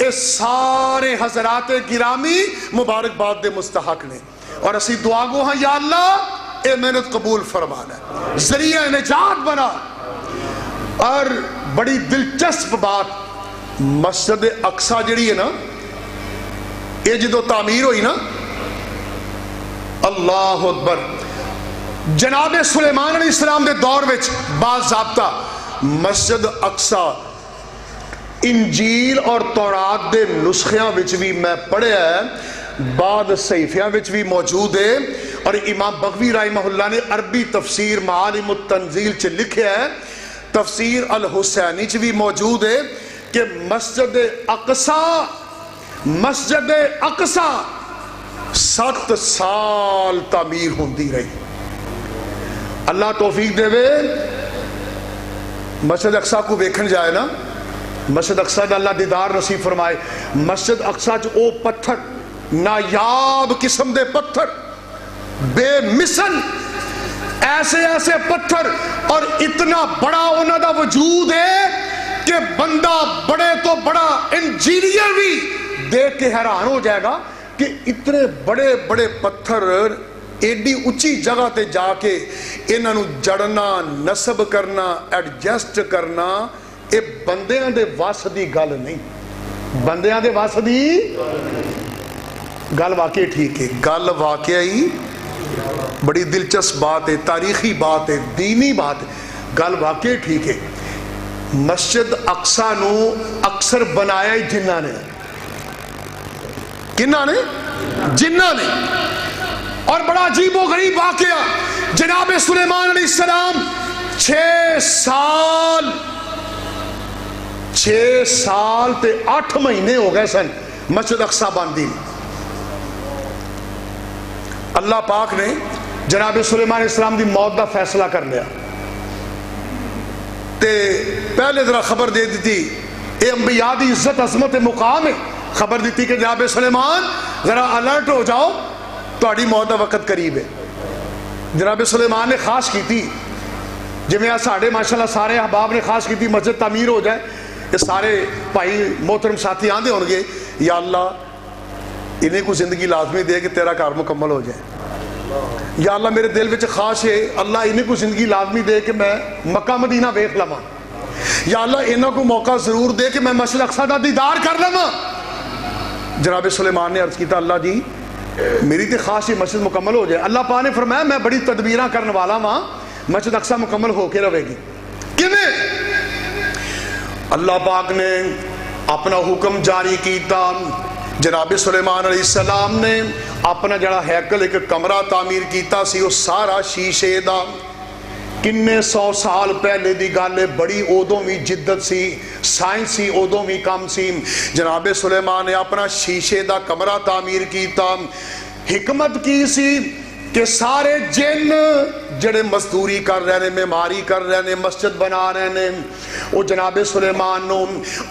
اس سارے حضرات گرامی مبارکباد دے مستحق نے. اور اسی دعا گو ہاں یا اللہ اے محنت قبول فرما لے, ذریعہ نجات بنا. اور بڑی دلچسپ بات مسجد اقصی جڑی ہے نا یہ جدو تعمیر ہوئی نا, اللہ اکبر, جناب سلیمان علیہ السلام دے دور وچ باضابطہ مسجد اقصی انجیل اور تورات دے نسخیاں وچ بھی میں پڑھیا ہے, بعد صحیفیاں وچ بھی موجود ہے. اور امام بغوی رحمہ اللہ نے عربی تفسیر معالم التنزیل چ لکھیا ہے, تفسیر الحسینی چ بھی موجود ہے کہ مسجد اقصی 7 سال تعمیر ہوندی رہی. اللہ توفیق دے وے مسجد اقصی کو ویکھن جائے نا, مسجد اقصی دا اللہ دیدار نصیب فرمائے. مسجد اقصی جو او پتھر, نایاب قسم دے پتھر, بے مثل ایسے ایسے پتھر, اور اتنا بڑا انہاں دا وجود ہے کہ بندہ بڑے تو بڑا انجینئر بھی دیکھ کے حیران ہو جائے گا کہ اتنے بڑے بڑے پتھر ایڈی اچھی جگہ تے جا کے انہاں نو جڑنا, نصب کرنا, ایڈجسٹ کرنا, اے بندیاں دے واسط دی گل نہیں. بندیاں دے واسط دی گل واقعی ٹھیک ہے, گل واقعی بڑی دلچسپ بات ہے, تاریخی بات ہے, دینی بات ہے, گل واقعی ٹھیک ہے. مسجد اقصی نو اکثر بنایا ہی جنہ نے. کنہ نے؟ جنہ نے. اور بڑا عجیب و غریب واقعہ, جناب سلیمان علیہ السلام 6 سال تے 8 مہینے ہو گئے سن مسجد اقصی باندھی. اللہ پاک نے جناب سلیمان علیہ السلام دی موت دا فیصلہ کر لیا تے پہلے ذرا خبر دے دیتی, اے انبیاء دی عزت عظمت مقام ہے, خبر دیتی کہ جناب سلیمان ذرا الرٹ ہو جاؤ, تہاڈی موت دا وقت قریب ہے. جناب سلیمان نے خواہش کی تھی, جویں ساڈے ماشاءاللہ سارے احباب نے خواہش کی تھی مسجد تعمیر ہو جائے. یہ سارے بھائی محترم ساتھی آندے ہوں گے یا اللہ انہیں کو زندگی لازمی دے کہ تیرا کار مکمل ہو جائے. یا اللہ میرے دل وچ خواہش ہے اللہ انہیں کو زندگی لازمی دے کہ میں مکہ مدینہ ویکھ لواں. یا اللہ انہاں کو موقع ضرور دے کہ میں مسجد اقصی دا دیدار کر لواں. جناب سلیمان نے عرض کیتا اللہ جی میری تے خواہش ہے مسجد مکمل ہو جائے. اللہ پاک نے فرمایا میں بڑی تدبیراں کرنے والا ہاں, مسجد اقصی مکمل ہو کے رہے گی. کیویں؟ اللہ پاک نے اپنا حکم جاری کیتا. جناب سلیمان علیہ السلام نے اپنا جڑا ہیکل ایک کمرہ تعمیر کیتا سی, وہ سارا شیشے دا, ਕਿੰਨੇ 100 ਸਾਲ ਪਹਿਲੇ ਦੀ ਗੱਲ ਹੈ, ਬੜੀ ਉਦੋਂ ਵੀ ਜਿੱਦਤ ਸੀ, ਸਾਇੰਸ ਸੀ ਉਦੋਂ ਵੀ ਕੰਮ ਸੀ। ਜਨਾਬ ਸੁਲੇਮਾਨ ਨੇ ਆਪਣਾ ਸ਼ੀਸ਼ੇ ਦਾ ਕਮਰਾ ਤਾਮੀਰ ਕੀਤਾ। حکمت کی سی کہ سارے جن جڑے مزدوری کر رہے ہیں، معماری کر رہے ہیں، مسجد بنا رہے ہیں، وہ جناب سلیمان نو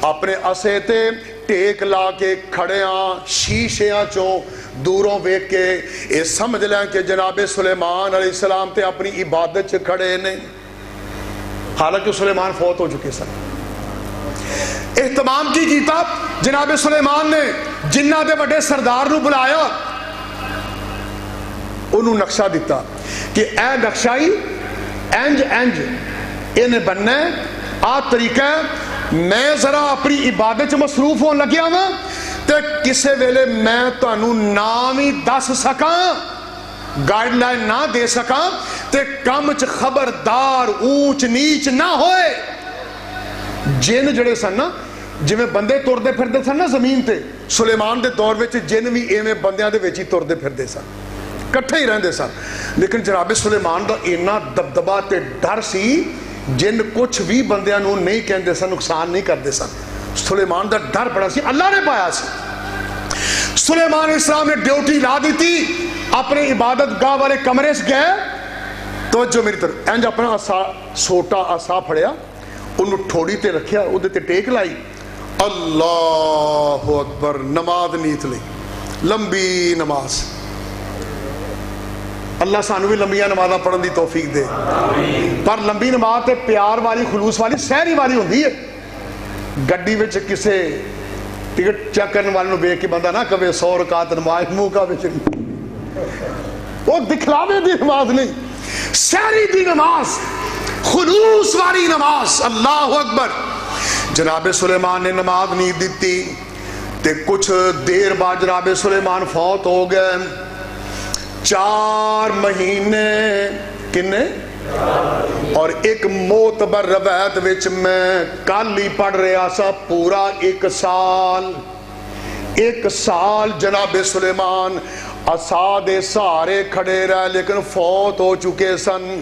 اپنے اسے تے ٹیک لا کے کھڑیاں شیشیاں چوں دوروں ویکھ کے یہ سمجھ لیں کہ جناب سلیمان علیہ السلام تے اپنی عبادت چ کھڑے نے، حالانکہ سلیمان فوت ہو چکے سن۔ اہتمام کی کیتا جناب سلیمان نے جنہ دے بڑے سردار نو بلایا، انہوں نقشہ دیتا کہ اے نقشائی انج انج انہیں بننا ہے، آ طریقہ ہے، میں ذرا اپنی عبادت مصروف ہون لگیا ہوں تے کسے ویلے میں تانوں نام ہی دس سکاں، گائیڈ لائن نہ دے سکاں تے کم چ خبردار اونچ نیچ نہ ہوئے۔ جن جڑے سن نا جویں بندے تردے پھردے سن نا زمین تے، سلیمان دے دور وچ جن بھی ایویں بندیاں دے وچ ہی تردے پھردے سن، کٹھے ہی رہندے سن، لیکن جناب سلیمان دا اینا دبدبا تے ڈر سی، جن کچھ بھی بندیاں نو نہیں کہندے سن، نقصان نہیں کردے سن، سلیمان دا ڈر بڑا سی، اللہ نے پایا سی۔ سلیمان علیہ السلام نے ڈیوٹی لا دی تھی، اپنے عبادت گاہ والے کمرے سے گئے، توجہ میری طرف، انج اپنا عصا سوٹا عصا پھڑیا، انہوں ٹھوڑی تے رکھیا، ادھے تے ٹیک لائی، اللہ اکبر، نماز نیت لی، لمبی نماز۔ اللہ سانو بھی لمبیاں نمازاں پڑھن دی توفیق دے، پر لمبی نماز تے پیار والی، خلوص والی، سہری والی ہوندی ہے۔ گڈی وچ کسے ٹکٹ چیک کرنے والے نو ویکھ کے بندہ نہ کہے 100 رکعت نماز منہ کا وچ، وہ دکھلاوے دی نماز نہیں، سہری دی نماز، خلوص والی نماز۔ اللہ اکبر۔ جناب سلیمان نے نماز نہیں دیتی تے کچھ دیر بعد جناب سلیمان فوت ہو گئے۔ 4 مہینے کنے اور ایک معتبر روایت وچ میں کل ہی پڑھ رہا سا، پورا 1 سال، 1 سال جناب سلیمان عصا دے سہارے کھڑے رہے، لیکن فوت ہو چکے سن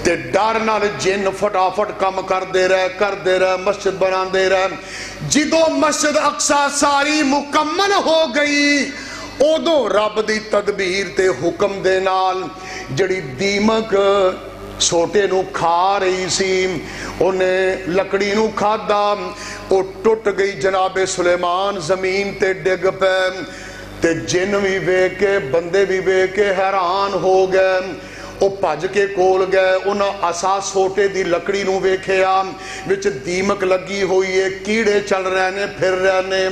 تے ڈر نال جن فٹافٹ کم کر دے رہے، مسجد بنا دے رہے۔ جدو مسجد اقصی ساری مکمل ہو گئی، ادو رب دی تدبیر تے حکم دے نال جڑی دیمک سوٹے نو کھا رہی سی، انہیں لکڑی نو کھادا، وہ ٹوٹ گئی، جناب سلیمان زمین تے ڈگ پے تے جن بھی ویکھ کے بندے بھی ویکھ کے حیران ہو گئے، وہ بھج کے کول گئے، انہاں عصا سوٹے دی لکڑی نو ویکھیا، وچ دیمک لگی ہوئی ہے، کیڑے چل رہے نے، پھر رہے نے۔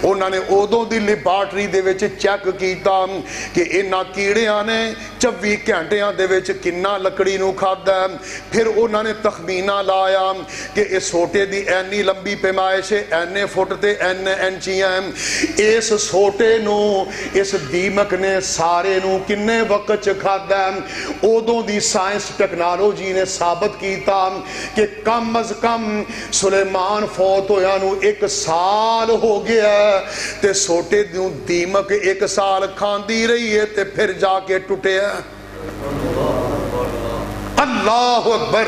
انہاں نے ادوں دی لیبارٹری دے وچ چیک کیتا کہ انہاں کیڑیاں نے 24 گھنٹیاں دے وچ کنا لکڑی نو کھادا ہے۔ پھر انہاں نے تخمینہ لایا کہ اس سوٹے دی اینی لمبی پیمائش ہے، اینے فٹ تے اینے انچیاں ہیں، اس سوٹے نو اس دیمک نے سارے نو کنے وقت چ کھادا ہے۔ ادوں دی سائنس ٹیکنالوجی نے ثابت کیتا کہ کم از کم سلیمان فوت ہویا نو 1 سال ہو گیا تے سوٹے دیوں دیمک 1 سال کھاندی رہی ہے تے پھر جا کے ٹوٹے ہے۔ اللہ اکبر۔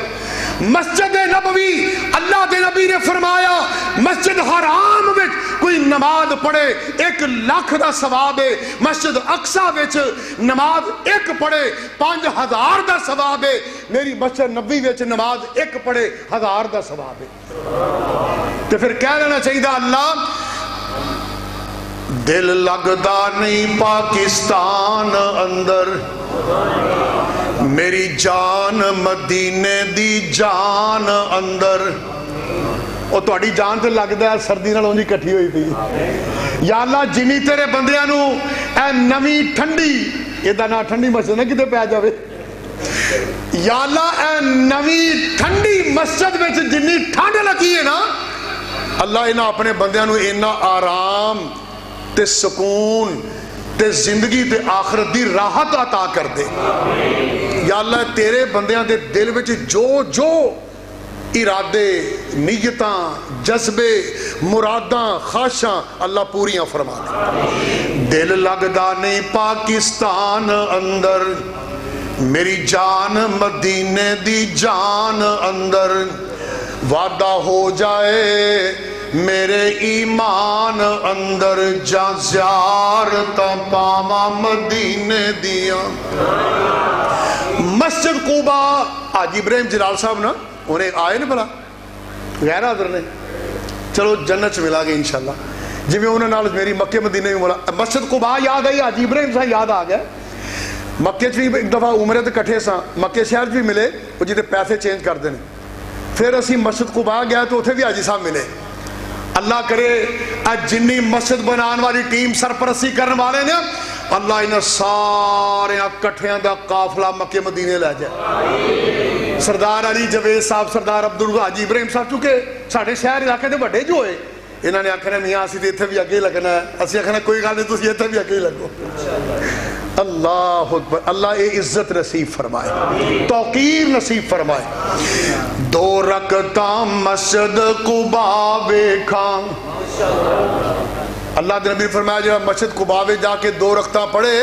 مسجد نبوی، اللہ دے نبی نے فرمایا مسجد حرام وچ کوئی نماز پڑھے 1 لاکھ دا ثواب ہے، مسجد اقصی وچ نماز 1 پڑھے 5000 دا ثواب ہے، میری مسجد نبوی وچ نماز 1 پڑھے 1000 دا ثواب ہے۔ تو پھر کہہ لینا چاہیے اللہ دل لگدا نہیں پاکستان اندر، میری جان مدینے دی جان اندر۔ اور تہاڈی جان تے لگدا ہے سردی نال اونجی کٹھی ہوئی پئی۔ یا اللہ جنی تیرے بندیاں نو اے نویں ٹھنڈی، ایدا نہ ٹھنڈی مسجد نہ کتے پہ جاوے، یا اللہ اے نویں ٹھنڈی مسجد وچ جنی ٹھنڈ لگی ہے نا، اللہ انہاں اپنے بندیاں نو اینا آرام تے سکون تے زندگی تے آخرت دی راحت عطا کر دے۔ یا اللہ تیرے بندیاں دے دل وچ جو جو ارادے، نیتاں، جذبے، مراداں، خواہشاں اللہ پوریاں فرما دے۔ دل لگدا نہیں پاکستان اندر، میری جان مدینے دی جان اندر وعدہ ہو جائے میرے ایمان اندر جا زیارتاں پاواں مدینے دیاں. مسجد قباء حاجی ابراہیم جلال صاحب نا انہیں آئے نا بلا غیر حاضر نے, چلو جنت ملا گئے انشاءاللہ. جی میں انہوں نے میری مکہ مدینے میں ملا, مسجد قباء یاد آئی, حاجی ابراہیم صاحب یاد آ گیا. مکے بھی ایک دفعہ عمرے تے کٹھے سا, مکے شہر بھی ملے وہ جیتے پیسے چینج کر دینے. پھر اسی مسجد قباء گیا تو اتنے بھی حاجی صاحب ملے. اللہ کرے اج جنی مسجد بنان والی ٹیم سرپرستی کرنے والے نے اللہ انہیں سارے کٹھیاں دا قافلہ مکے مدینے لے جائے. سردار علی جوید صاحب, سردار عبدالغفار, حاجی ابراہیم صاحب چونکہ ساڑھے شہر علاقے دے بڑے جو ہوئے انہوں نے آکھنا میاں اسی تے اتھے بھی اگے لگنا ہے, اسی آکھنا کوئی گل نہیں تسی اتھے بھی اگے لگو. اللہ اکبر. اللہ اے عزت نصیب فرمائے, توقیر نصیب فرمائے. 2 رکعتاں مسجد قباء ویکھاں. اللہ دے نبی نے فرمایا جب مسجد قباء وچ جا کے 2 رکعتاں پڑھے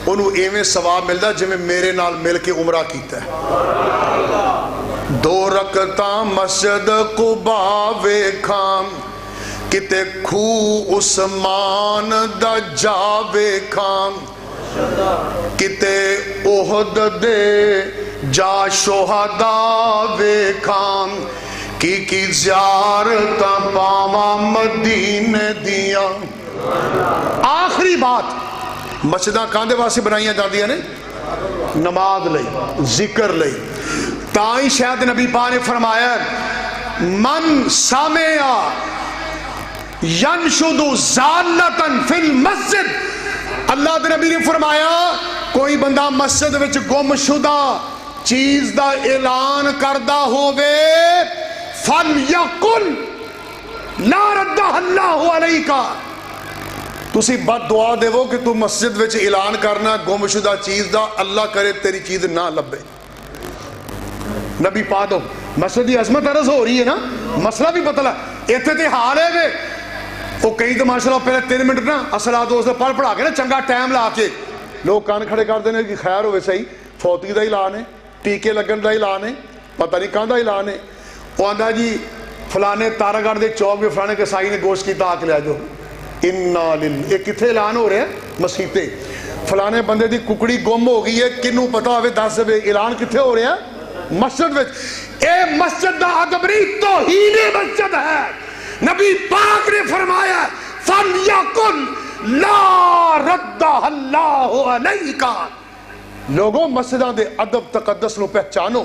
انہوں ایویں ثواب ملدا جویں میرے نال مل کے عمرہ کیتا ہے. 2 رکعتاں مسجد قباء ویکھاں کتے کھو عثمان دا جا ویکھاں کتے احد دے جا شہداء ویکھاں کی زیارتاں پاواں مدینے دیاں. آخری بات, مسجداں کاندے واسطے بنائیاں جاندیاں نے؟ نماز لئی, ذکر لئی. تائیں شاید نبی پاک نے فرمایا من سامعا ینشد ضالتاً فی المسجد. اللہ دے نبی نے فرمایا کوئی بندہ مسجد وچ گم شدہ چیز دا اعلان کردہ ہووے فَلْيَقُلْ لَا رَدَّهَ اللَّهُ عَلَيْكَ. تسی بد دعا دے وہ کہ تو مسجد وچ اعلان کرنا گم شدہ چیز دا, اللہ کرے تیری چیز نہ لبے. نبی پاک دو مسجد دی عظمت عرض ہو رہی ہے نا, مسئلہ بھی پتہ ہے ایتھے تے حال ہے وے وہ کئی تو ماشاءاللہ پہلے 3 منٹ نا اصلاۃ دوست پڑھ پڑھا کے نا چنگا ٹائم لا کے لوگ کان کھڑے کر دینے کہ خیر ہوئے صحیح, فوتی دا اعلان ہے, ٹیکے لگن دا اعلان ہے, پتہ نہیں کہاں دا اعلان ہے. وہ آندہ جی فلانے تارہ گڑھ دے چوک میں فلانے کے سائی نے گوشت کی تاک لیا جو انہا للہ. یہ کتھے اعلان ہو رہے ہیں؟ مسیطے. فلانے بندے دی ککڑی گم ہو گئی ہے, کنوں پتہ ہوئے 10 دے اعلان کتھے ہو رہے ہیں؟ مسجد وچ. اے مسجد دا اکبری توہین مسجد ہے. نبی پاک نے فرمایا فَلْيَقُلْ لَا رَدَّهَ اللَّهُ عَلَيْكَ. لوگوں مسجداں دے ادب تقدس نو پہچانو.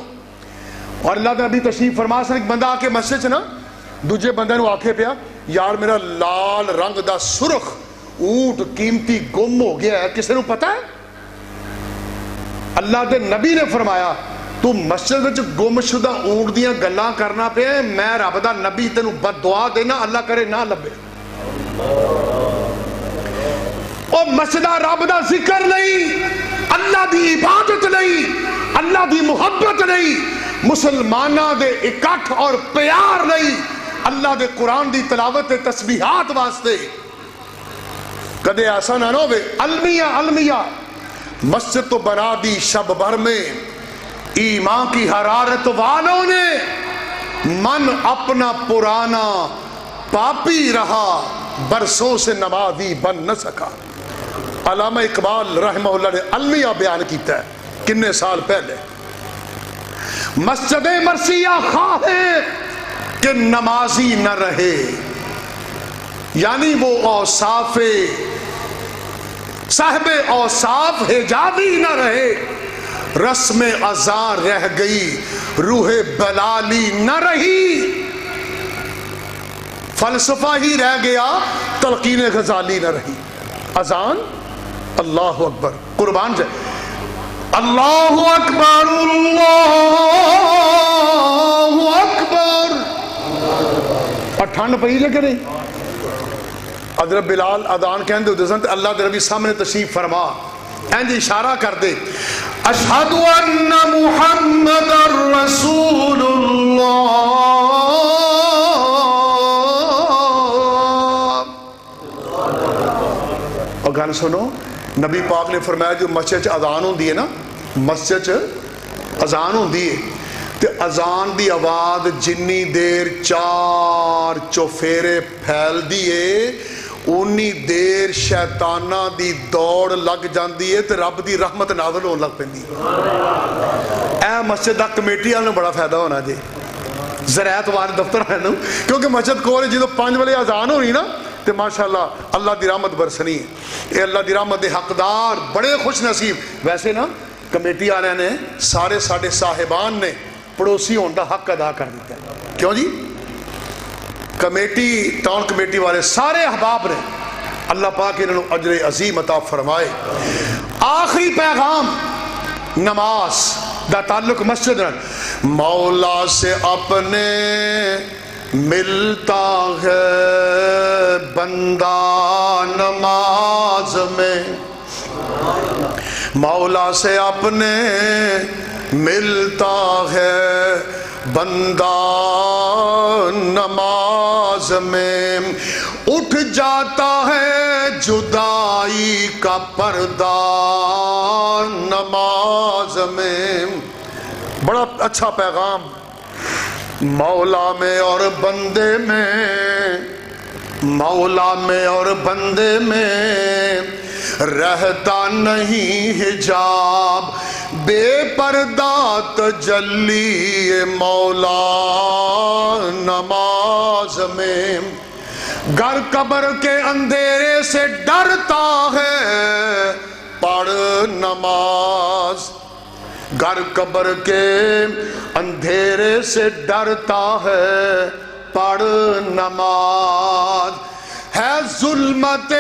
اور اللہ دے نبی تشریف فرما سن ایک بندہ آ کے مسجد نا دوجے بندے نو آکھے پیا یار میرا لال رنگ دا سرخ اونٹ قیمتی گم ہو گیا ہے, کسے نو پتہ ہے؟ اللہ دے نبی نے فرمایا تو مسجد وچ گم شدہ اونٹ دیاں گلاں کرنا پہ, میں رب دا نبی تینوں بد دعا دینا اللہ کرے نہ لبے. او مسجدہ رب دا ذکر نہیں, اللہ دی عبادت نہیں, اللہ دی محبت نہیں, مسلمانہ دے اکٹھ اور پیار نہیں, اللہ دے قرآن دی تلاوت تسبیحات واسطے. کدے ایسا نہ ہوئے المیہ مسجد تو بنا دی شب بھر میں ایمان کی حرارت والوں نے من اپنا پرانا پاپی رہا برسوں سے نمازی بن نہ سکا. علامہ اقبال رحمہ اللہ نے المیہ بیان کیتا ہے کتنے سال پہلے. مسجد مرثیہ خواہیں کہ نمازی نہ رہے, یعنی وہ اوصاف صاحب اوصاف حجابی نہ رہے, رسم ازاں رہ گئی روح بلالی نہ رہی, فلسفہ ہی رہ گیا تلقین غزالی نہ رہی. اذان اللہ اکبر, قربان جائے اللہ اکبر اللہ اکبر. اور ٹھنڈ پئی جے کہ نہیں؟ حضرت بلال اذان کہندے ہوندے سن تے اللہ دے نبی سامنے تشریف فرما انج اشارہ کر دے اشہد ان محمد رسول اللہ. اور گل سنو, نبی پاک نے فرمایا جو مسجد اذان ہوندی ہے نا مسجد اذان ہوندی ہے تے اذان دی آواز جنی دیر چار چوفیرے پھیل دیئے اونی دیر شیطانہ دی دوڑ لگ جاندی ہے تے رب دی رحمت نازل ہون لگ پیندی اے مسجد دا کمیٹی آنے بڑا فائدہ ہونا جی زرعت والے دفتر ہے نا کیونکہ مسجد کو جدو 5 بجے اذان ہونی نا تے ماشاءاللہ اللہ دی رحمت برسنی ہے اے اللہ دی رحمت دے حقدار بڑے خوش نصیب ویسے نا کمیٹی آنے نے سارے ساڑھے صاحبان نے پڑوسی ہون دا حق ادا کر دیتا ہے کیوں جی کمیٹی ٹاؤن کمیٹی والے سارے احباب نے اللہ پاک انہوں نے اجر عظیم عطا فرمائے آخری پیغام نماز دا تعلق مسجد مولا سے اپنے ملتا ہے بندہ نماز میں مولا سے اپنے ملتا ہے بندہ نماز میں اٹھ جاتا ہے جدائی کا پردہ نماز میں بڑا اچھا پیغام مولا میں اور بندے میں مولا میں اور بندے میں رہتا نہیں حجاب بے پردہ تجلی مولا نماز میں گر قبر کے اندھیرے سے ڈرتا ہے پڑھ نماز گر قبر کے اندھیرے سے ڈرتا ہے پڑھ نماز ہے ظلمت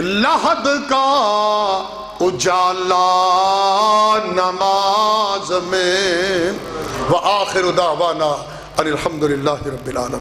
لحد کا اجالا نماز میں وآخر دعوانا ان الحمدللہ رب العالمین.